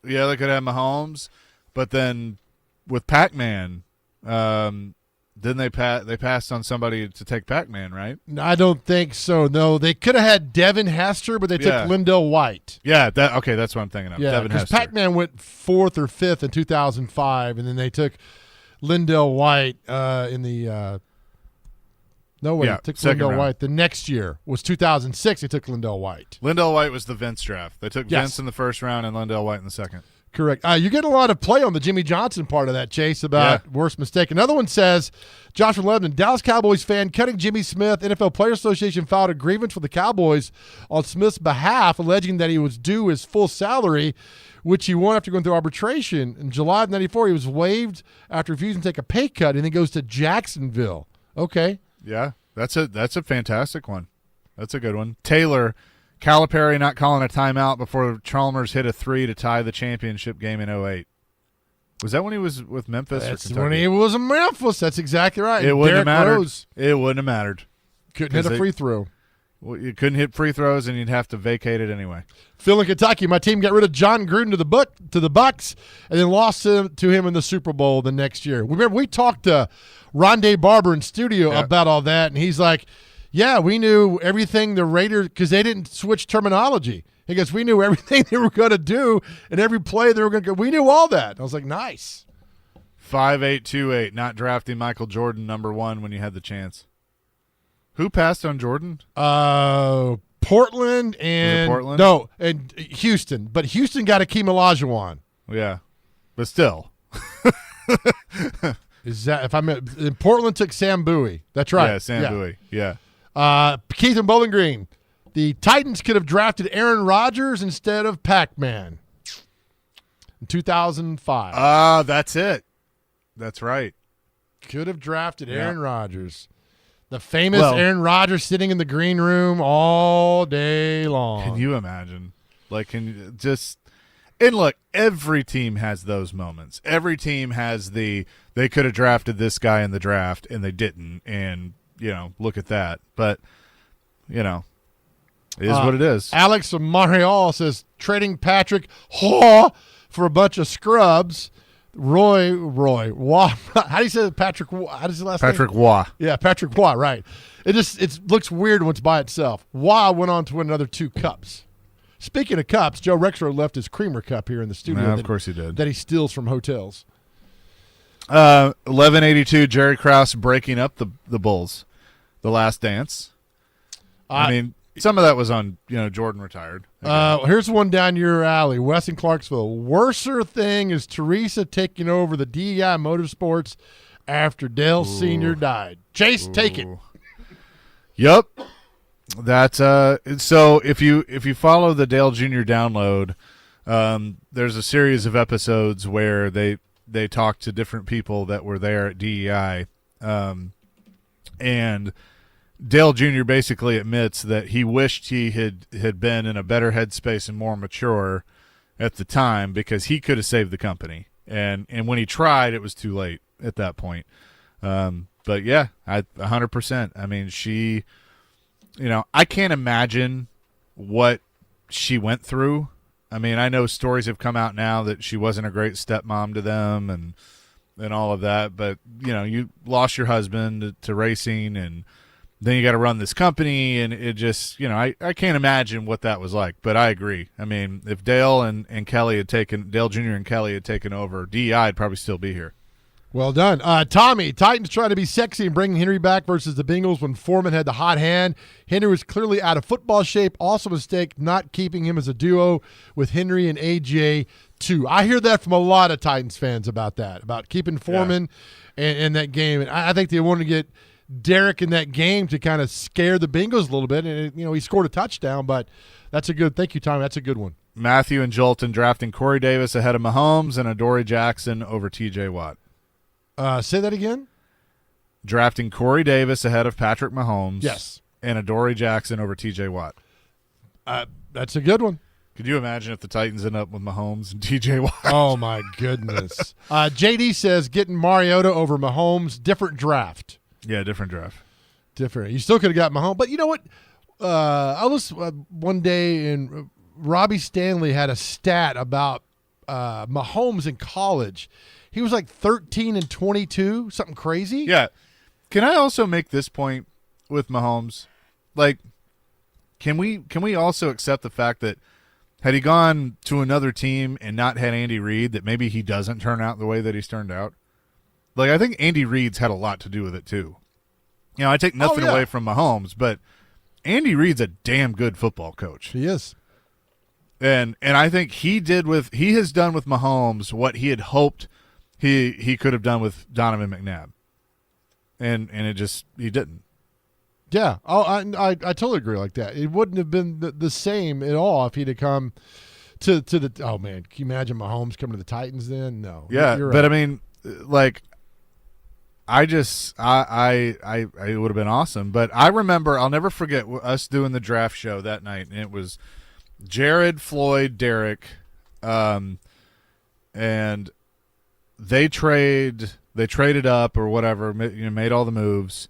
Yeah, they could have Mahomes, but then with Pac-Man, then they passed on somebody to take Pac-Man, right? I don't think so. No, they could have had Devin Hester, but they took Lindell White. Yeah, that's what I'm thinking of. Yeah, Devin because Hester. Pac-Man went 4th or 5th in 2005, and then they took Lindell White in the took second Lindell round. White. The next year was 2006. They took Lindell White. Lindell White was the Vince draft. They took Vince in the first round and Lindell White in the second. Correct. You get a lot of play on the Jimmy Johnson part of that, Chase, about worst mistake. Another one says, Josh from Lebanon, Dallas Cowboys fan cutting Jimmy Smith. NFL Players Association filed a grievance with the Cowboys on Smith's behalf, alleging that he was due his full salary, which he won after going through arbitration. In July of 94, he was waived after refusing to take a pay cut, and then goes to Jacksonville. Okay. Yeah, that's a fantastic one. That's a good one. Taylor, Calipari not calling a timeout before Chalmers hit a 3 to tie the championship game in 2008. Was that when he was with Memphis? That's or Kentucky? when he was in Memphis. That's exactly right. It wouldn't have Derrick mattered. Rose It wouldn't have mattered. couldn't hit a free throw. Well, you couldn't hit free throws, and you'd have to vacate it anyway. Phil in Kentucky, my team got rid of John Gruden to the Bucks, and then lost to him in the Super Bowl the next year. Remember, we talked to Rondé Barber in studio about all that, and he's like, "Yeah, we knew everything the Raiders because they didn't switch terminology. He goes, we knew everything they were going to do and every play they were going to go. We knew all that." I was like, "Nice." 5828, not drafting Michael Jordan #1 when you had the chance. Who passed on Jordan? Portland and Portland? No, and Houston. But Houston got Akeem Olajuwon. Yeah, but still. Is that if and Portland took Sam Bowie? That's right. Yeah, Sam Bowie. Yeah. Keith and Bowling Green. The Titans could have drafted Aaron Rodgers instead of Pac-Man in 2005. That's it. That's right. Could have drafted Aaron Rodgers. The famous Aaron Rodgers sitting in the green room all day long. Can you imagine? And look, every team has those moments. Every team has they could have drafted this guy in the draft and they didn't. And, look at that. But, it is what it is. Alex from Montreal says trading Patrick Haw for a bunch of scrubs. Roy, Waugh. How do you say Patrick? How does his last name? Patrick Waugh. Yeah, Patrick Waugh, right. It looks weird when it's by itself. Waugh went on to win another 2 cups. Speaking of cups, Joe Rexrode left his creamer cup here in the studio. Of course he did. That he steals from hotels. 1182, Jerry Krause breaking up the Bulls. The Last Dance. I mean, some of that was on, Jordan retired. Here's one down your alley. Wes in Clarksville. Worser thing is Teresa taking over the DEI Motorsports after Dale Sr. died. Chase, take it. Yep. That's so if you follow the Dale Jr. download, there's a series of episodes where they they talked to different people that were there at DEI, and Dale Jr. basically admits that he wished he had been in a better headspace and more mature at the time, because he could have saved the company. And when he tried, it was too late at that point. But yeah, 100%. I mean, she, I can't imagine what she went through. I mean, I know stories have come out now that she wasn't a great stepmom to them and all of that. But, you lost your husband to racing, and then you got to run this company, and it just, I can't imagine what that was like. But I agree. I mean, if Dale and Kelly had taken, Dale Jr. and Kelly had taken over, DEI would probably still be here. Well done. Tommy, Titans trying to be sexy and bringing Henry back versus the Bengals when Foreman had the hot hand. Henry was clearly out of football shape. Also a mistake not keeping him as a duo with Henry and AJ too. I hear that from a lot of Titans fans about that, about keeping Foreman in that game. And I think they wanted to get Derek in that game to kind of scare the Bengals a little bit. And, he scored a touchdown, but thank you, Tommy. That's a good one. Matthew and Jolton drafting Corey Davis ahead of Mahomes and Adoree Jackson over TJ Watt. Say that again? Drafting Corey Davis ahead of Patrick Mahomes. Yes. And Adoree Jackson over TJ Watt. That's a good one. Could you imagine if the Titans end up with Mahomes and TJ Watt? Oh, my goodness. JD says getting Mariota over Mahomes, different draft. Yeah, different draft. Different. You still could have got Mahomes. But you know what? I was one day, and Robbie Stanley had a stat about Mahomes in college. He was like 13 and 22, something crazy. Yeah. Can I also make this point with Mahomes? Like, can we also accept the fact that had he gone to another team and not had Andy Reid, that maybe he doesn't turn out the way that he's turned out? Like, I think Andy Reid's had a lot to do with it too. I take nothing away from Mahomes, but Andy Reid's a damn good football coach. He is. And I think he has done with Mahomes what he had hoped he could have done with Donovan McNabb. And he didn't. Yeah. Oh, I totally agree like that. It wouldn't have been the same at all if he'd have come to the – oh, man. Can you imagine Mahomes coming to the Titans then? No. Yeah, You're but right. I mean, like – I it would have been awesome. But I remember, I'll never forget us doing the draft show that night, and it was Jared, Floyd, Derek, and they traded up or whatever, made all the moves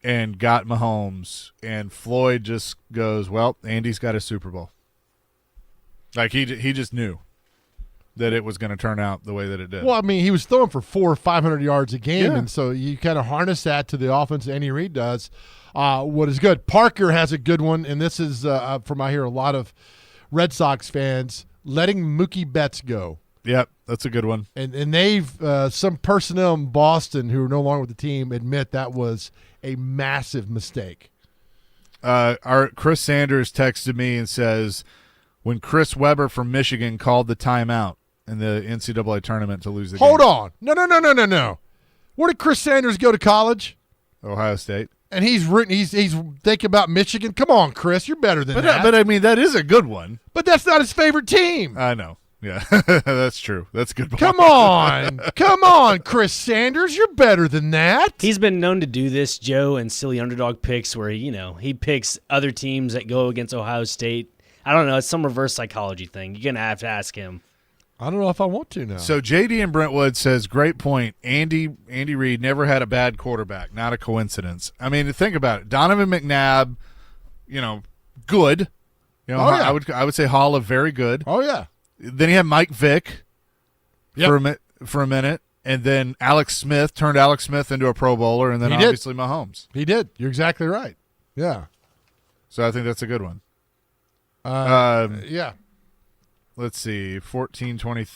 and got Mahomes, and Floyd just goes, well, Andy's got a Super Bowl. Like he just knew that it was going to turn out the way that it did. Well, I mean, he was throwing for 400 or 500 yards a game, Yeah. and so you kind of harness that to the offense Andy Reid does. What is good? Parker has a good one, and this is from I hear a lot of Red Sox fans letting Mookie Betts go. Yep, that's a good one. And they've some personnel in Boston who are no longer with the team admit that was a massive mistake. Our Chris Sanders texted me and says, when Chris Webber from Michigan called the timeout in the NCAA tournament to lose the game. Hold on. No. Where did Chris Sanders go to college? Ohio State. And he's thinking about Michigan. Come on, Chris, you're better than that. But I mean, that is a good one. But that's not his favorite team. I know. Yeah, that's true. That's a good. Come on, Chris Sanders, you're better than that. He's been known to do this, Joe, and silly underdog picks where he picks other teams that go against Ohio State. I don't know. It's some reverse psychology thing. You're gonna have to ask him. I don't know if I want to now. So JD in Brentwood says, great point. Andy Reid never had a bad quarterback. Not a coincidence. I mean, think about it. Donovan McNabb, good. Yeah. I would say Hall of very good. Oh yeah. Then you have Mike Vick for a minute, and then Alex Smith turned Alex Smith into a Pro Bowler, and then obviously Mahomes. He did. You're exactly right. Yeah. So I think that's a good one. Yeah. Let's see, 14-20.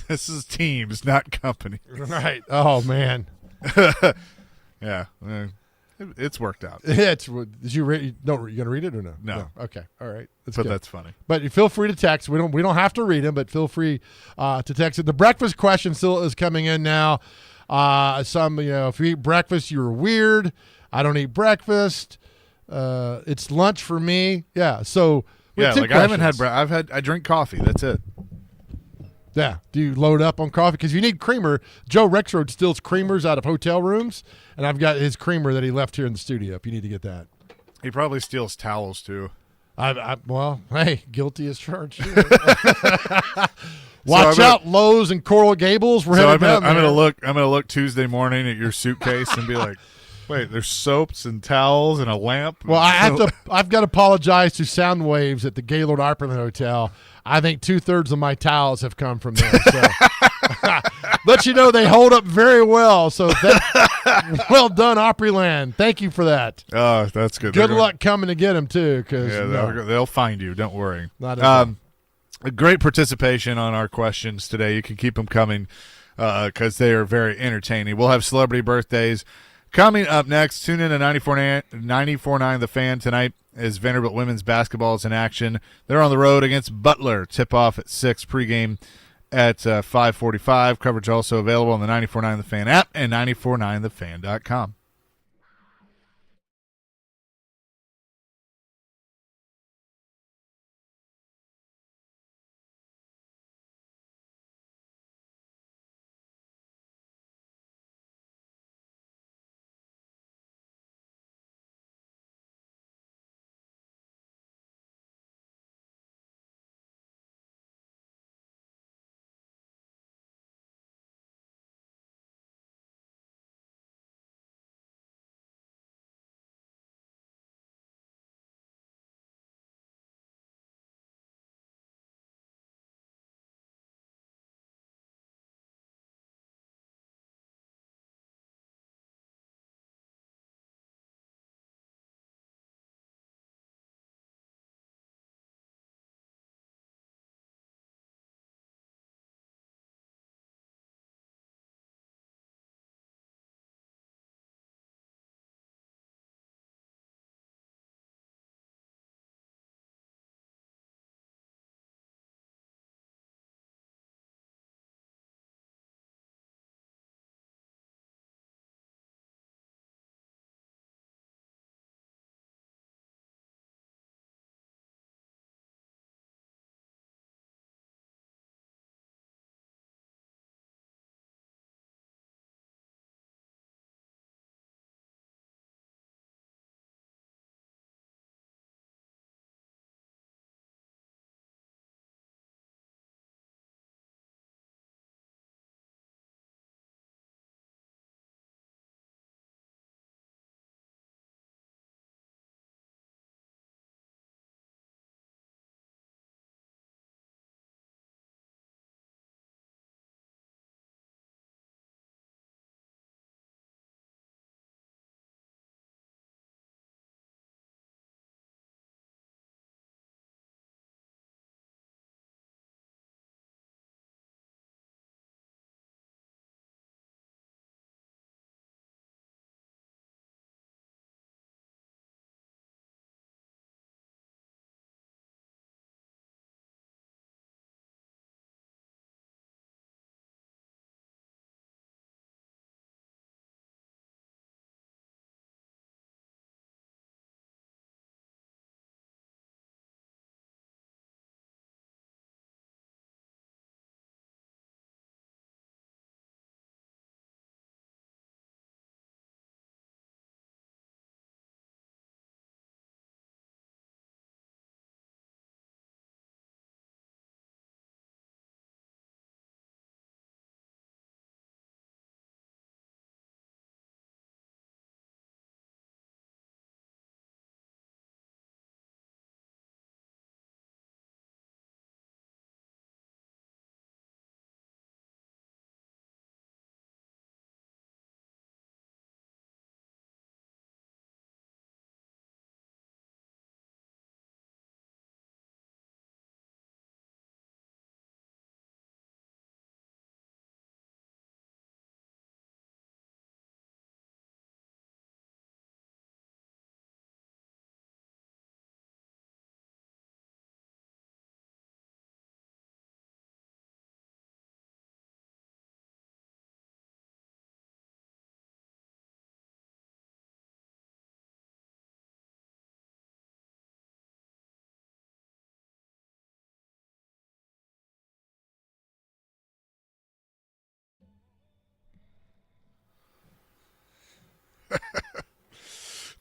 This is teams, not companies. Right. Oh man. Yeah. It's worked out. Did you read? No, you gonna read it or no? No. Okay. All right. That's funny. But you feel free to text. We don't have to read them, but feel free to text it. The breakfast question still is coming in now. Some if you eat breakfast, you're weird. I don't eat breakfast. It's lunch for me. Yeah. So I haven't had I drink coffee. That's it. Yeah. Do you load up on coffee? Because you need creamer. Joe Rexroad steals creamers out of hotel rooms, and I've got his creamer that he left here in the studio if you need to get that. He probably steals towels too. Well, hey, guilty as charged. Watch out, Lowe's and Coral Gables. We're headed down there. I'm gonna look Tuesday morning at your suitcase and be like, wait, there's soaps and towels and a lamp. Well, I've got to apologize to Sound Waves at the Gaylord Opryland Hotel. I think 2/3 of my towels have come from there. So. Let you know they hold up very well. So well done, Opryland. Thank you for that. Oh, that's good. Good luck coming to get them too, because they'll find you. Don't worry. Not at a great participation on our questions today. You can keep them coming because they are very entertaining. We'll have celebrity birthdays coming up next. Tune in to 94.9 The Fan tonight as Vanderbilt women's basketball is in action. They're on the road against Butler. Tip off at 6, pregame at 5:45. Coverage also available on the 94.9 The Fan app and 94.9thefan.com.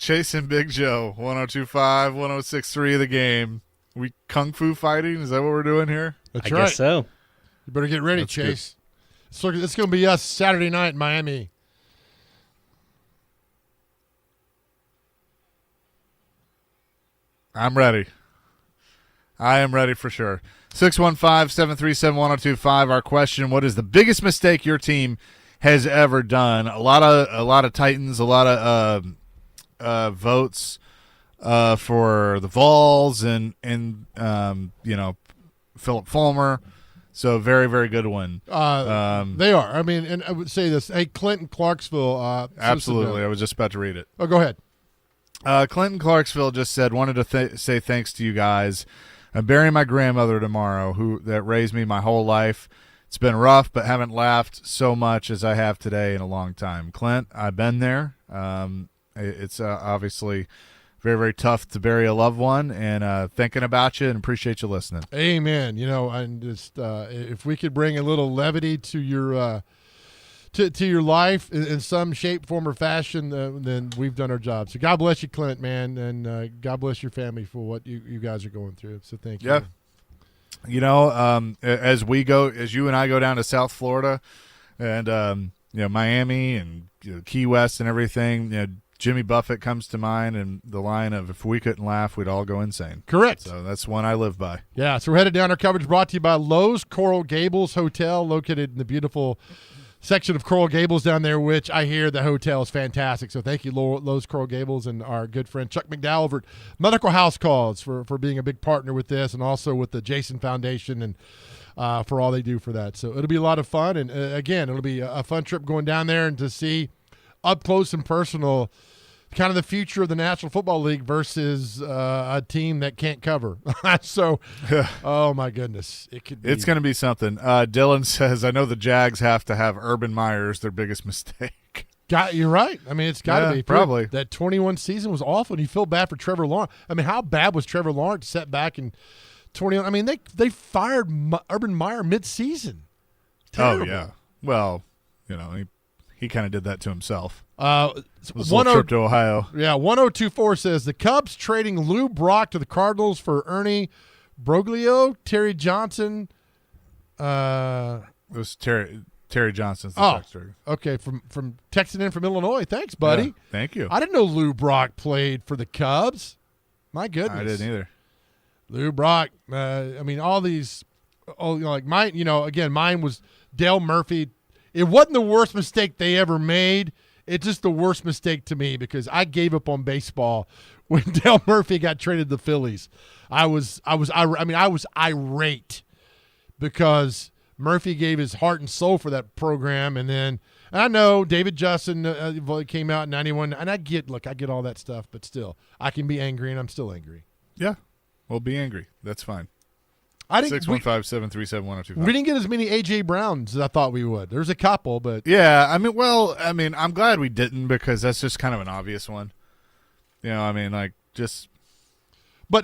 Chase and Big Joe, 102.5, 106.3 The Game. We kung fu fighting? Is that what we're doing here? That's I right. guess so. You better get ready, That's Chase. So it's going to be us Saturday night in Miami. I'm ready. I am ready for sure. 615-737-1025. Our question: what is the biggest mistake your team has ever done? A lot of Titans, a lot of votes for the Vols and Philip Fulmer. So very, very good one. They are. I mean, and I would say this. Hey, Clinton Clarksville. Absolutely. I was just about to read it. Oh, go ahead. Clinton Clarksville just said, wanted to say thanks to you guys. I'm burying my grandmother tomorrow, that raised me my whole life. It's been rough, but haven't laughed so much as I have today in a long time. Clint, I've been there. It's obviously very, very tough to bury a loved one, and thinking about you and appreciate you listening. Amen. And just if we could bring a little levity to your to your life in some shape, form, or fashion, then we've done our job. So God bless you, Clint, man, and God bless your family for what you guys are going through. So thank you. Yeah. As you and I go down to South Florida and Miami and Key West and everything, Jimmy Buffett comes to mind, and the line of, if we couldn't laugh, we'd all go insane. Correct. So that's one I live by. Yeah, so we're headed down. Our coverage brought to you by Lowe's Coral Gables Hotel, located in the beautiful section of Coral Gables down there, which I hear the hotel is fantastic. So thank you, Lowe's Coral Gables, and our good friend Chuck McDowell over at Medical House Calls for being a big partner with this, and also with the Jason Foundation and for all they do for that. So it'll be a lot of fun, and again, it'll be a fun trip going down there and to see up close and personal kind of the future of the National Football League versus a team that can't cover. So, oh my goodness, it's going to be something. Dylan says, I know the Jags have to have Urban Meyers their biggest mistake. You're right. I mean, it's got to be. Probably. That 21 season was awful, and you feel bad for Trevor Lawrence. I mean, how bad was Trevor Lawrence set back in 21? I mean, they fired Urban Meyer mid-season. Terrible. Oh, yeah. Well, he kind of did that to himself. It was a little trip to Ohio. Yeah, 1024 says the Cubs trading Lou Brock to the Cardinals for Ernie Broglio, Terry Johnson. It was Terry Johnson's the texter. Okay, from texting in from Illinois. Thanks, buddy. Yeah, thank you. I didn't know Lou Brock played for the Cubs. My goodness, I didn't either. Lou Brock. I mean, all these. Like mine. Again, mine was Dale Murphy. It wasn't the worst mistake they ever made. It's just the worst mistake to me because I gave up on baseball when Dale Murphy got traded to the Phillies. I was irate because Murphy gave his heart and soul for that program, and I know David Justin came out in 91, and I get all that stuff, but still, I can be angry, and I'm still angry. Yeah, well, be angry. That's fine. 615-737-1025. We didn't get as many A.J. Browns as I thought we would. There's a couple, but yeah, I'm glad we didn't because that's just kind of an obvious one. But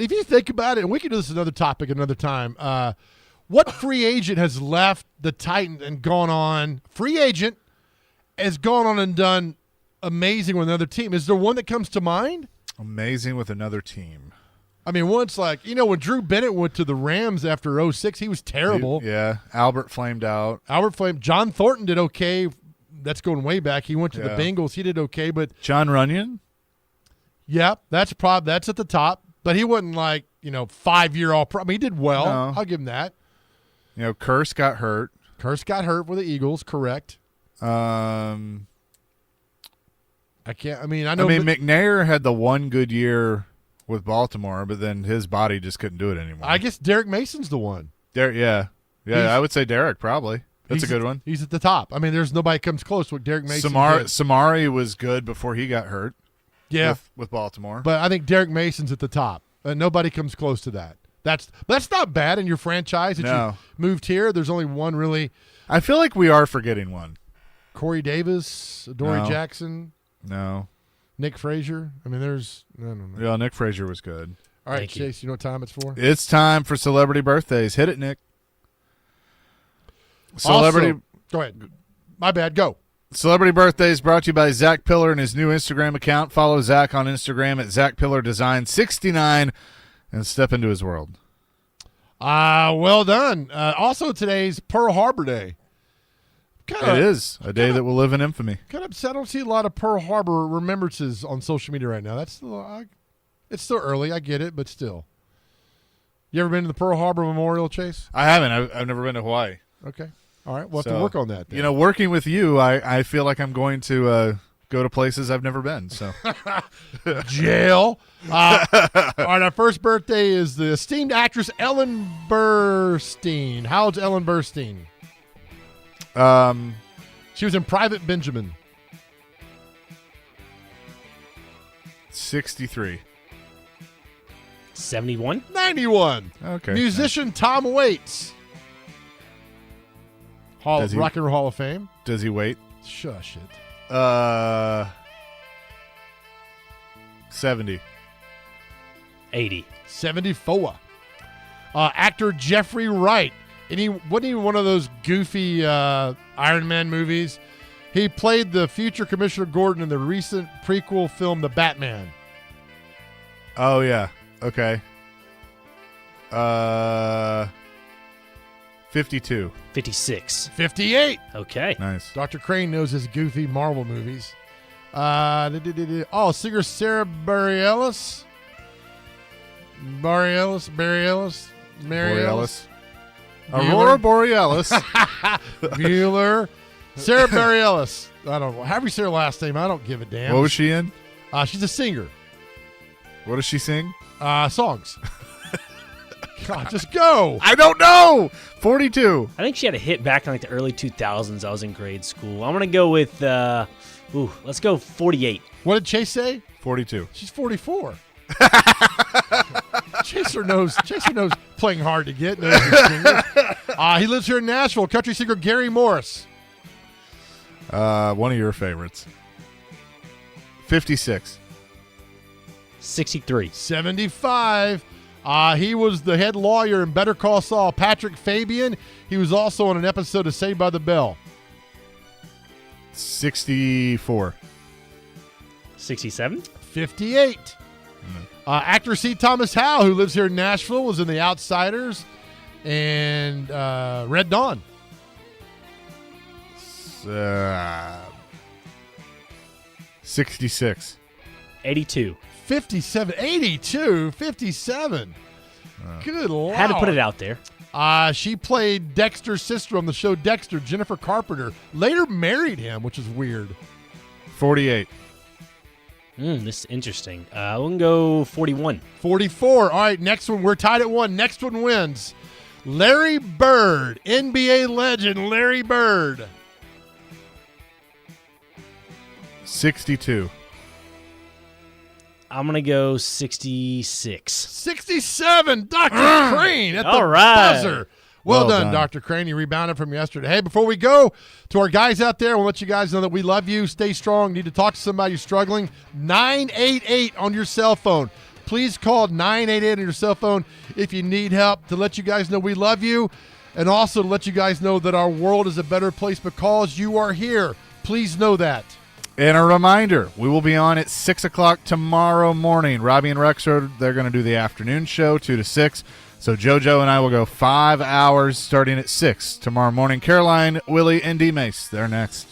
if you think about it, and we can do this another topic another time. What free agent has left the Titans and gone on? Free agent has gone on and done amazing with another team. Is there one that comes to mind? Amazing with another team. I mean, once when Drew Bennett went to the Rams after 2006, he was terrible. Albert flamed out. John Thornton did okay. That's going way back. He went to the Bengals. He did okay, but John Runyon? Yeah, that's at the top. But he wasn't 5-year all-pro. I mean, he did well. No. I'll give him that. Curse got hurt. Curse got hurt with the Eagles, correct. I know McNair had the one good year with Baltimore, but then his body just couldn't do it anymore. I guess Derek Mason's the one. I would say Derek probably. That's a good one. He's at the top. I mean, there's nobody comes close to what Derek Mason did. Samari was good before he got hurt. Yeah, with Baltimore. But I think Derek Mason's at the top. Nobody comes close to that. That's not bad in your franchise that you moved here. There's only one really. I feel like we are forgetting one. Corey Davis, Dory Jackson. No. Nick Frazier. I mean, there's. No. Yeah, Nick Frazier was good. All right, Chase, you know what time it's for? It's time for celebrity birthdays. Hit it, Nick. Celebrity. Also, go ahead. My bad. Go. Celebrity Birthdays brought to you by Zach Pillar and his new Instagram account. Follow Zach on Instagram at ZachPillarDesign69 and step into his world. Well done. Also, today's Pearl Harbor Day. It is a day that will live in infamy. Kind of upset. I don't see a lot of Pearl Harbor remembrances on social media right now. It's still early. I get it, but still. You ever been to the Pearl Harbor Memorial, Chase? I haven't. I've never been to Hawaii. Okay. All right. We'll have to work on that then. You know, working with you, I feel like I'm going to go to places I've never been. So Jail. All right, our first birthday is the esteemed actress Ellen Burstyn. How old's Ellen Burstyn? She was in Private Benjamin. 63. 71. 91. Okay. Musician Tom Waits. Does he- Rock and Roll Hall of Fame. Does he wait? Shush it. 70. 80. 74. Actor Jeffrey Wright. And he wasn't even one of those goofy Iron Man movies. He played the future Commissioner Gordon in the recent prequel film, The Batman. Oh, yeah. Okay. 52. 56. 58. Okay. Nice. Dr. Crane knows his goofy Marvel movies. Singer Sarah Bareilles. Borealis. Aurora Borealis. Bueller. Sarah Bareilles. I don't know. However you say her last name, I don't give a damn. What was she in? She's a singer. What does she sing? Songs. God, just go. I don't know. 42. I think she had a hit back in like the early 2000s. I was in grade school. I'm going to go with, let's go 48. What did Chase say? 42. She's 44. Chaser knows playing hard to get. Knows his singer. He lives here in Nashville. Country singer Gary Morris. One of your favorites. 56. 63. 75. He was the head lawyer in Better Call Saul, Patrick Fabian. He was also on an episode of Saved by the Bell. 64. 67. 58. Actor C. Thomas Howell, who lives here in Nashville, was in The Outsiders and Red Dawn. 66. 82. 57. 82. 57. Good Lord. Had to put it out there. She played Dexter's sister on the show Dexter, Jennifer Carpenter. Later married him, which is weird. 48. This is interesting. We're going to go 41. 44. All right, next one. We're tied at 1. Next one wins. Larry Bird, NBA legend Larry Bird. 62. I'm going to go 66. 67. Dr. Crane at the All right. buzzer. Well done, Dr. Crane. You rebounded from yesterday. Hey, before we go to our guys out there, we'll let you guys know that we love you. Stay strong. Need to talk to somebody who's struggling. 988 on your cell phone. Please call 988 on your cell phone if you need help, to let you guys know we love you, and also to let you guys know that our world is a better place because you are here. Please know that. And a reminder, we will be on at 6 o'clock tomorrow morning. Robbie and Rexford, they're going to do the afternoon show, 2 to 6. So JoJo and I will go 5 hours starting at 6 tomorrow morning. Caroline, Willie, and D-Mace, they're next.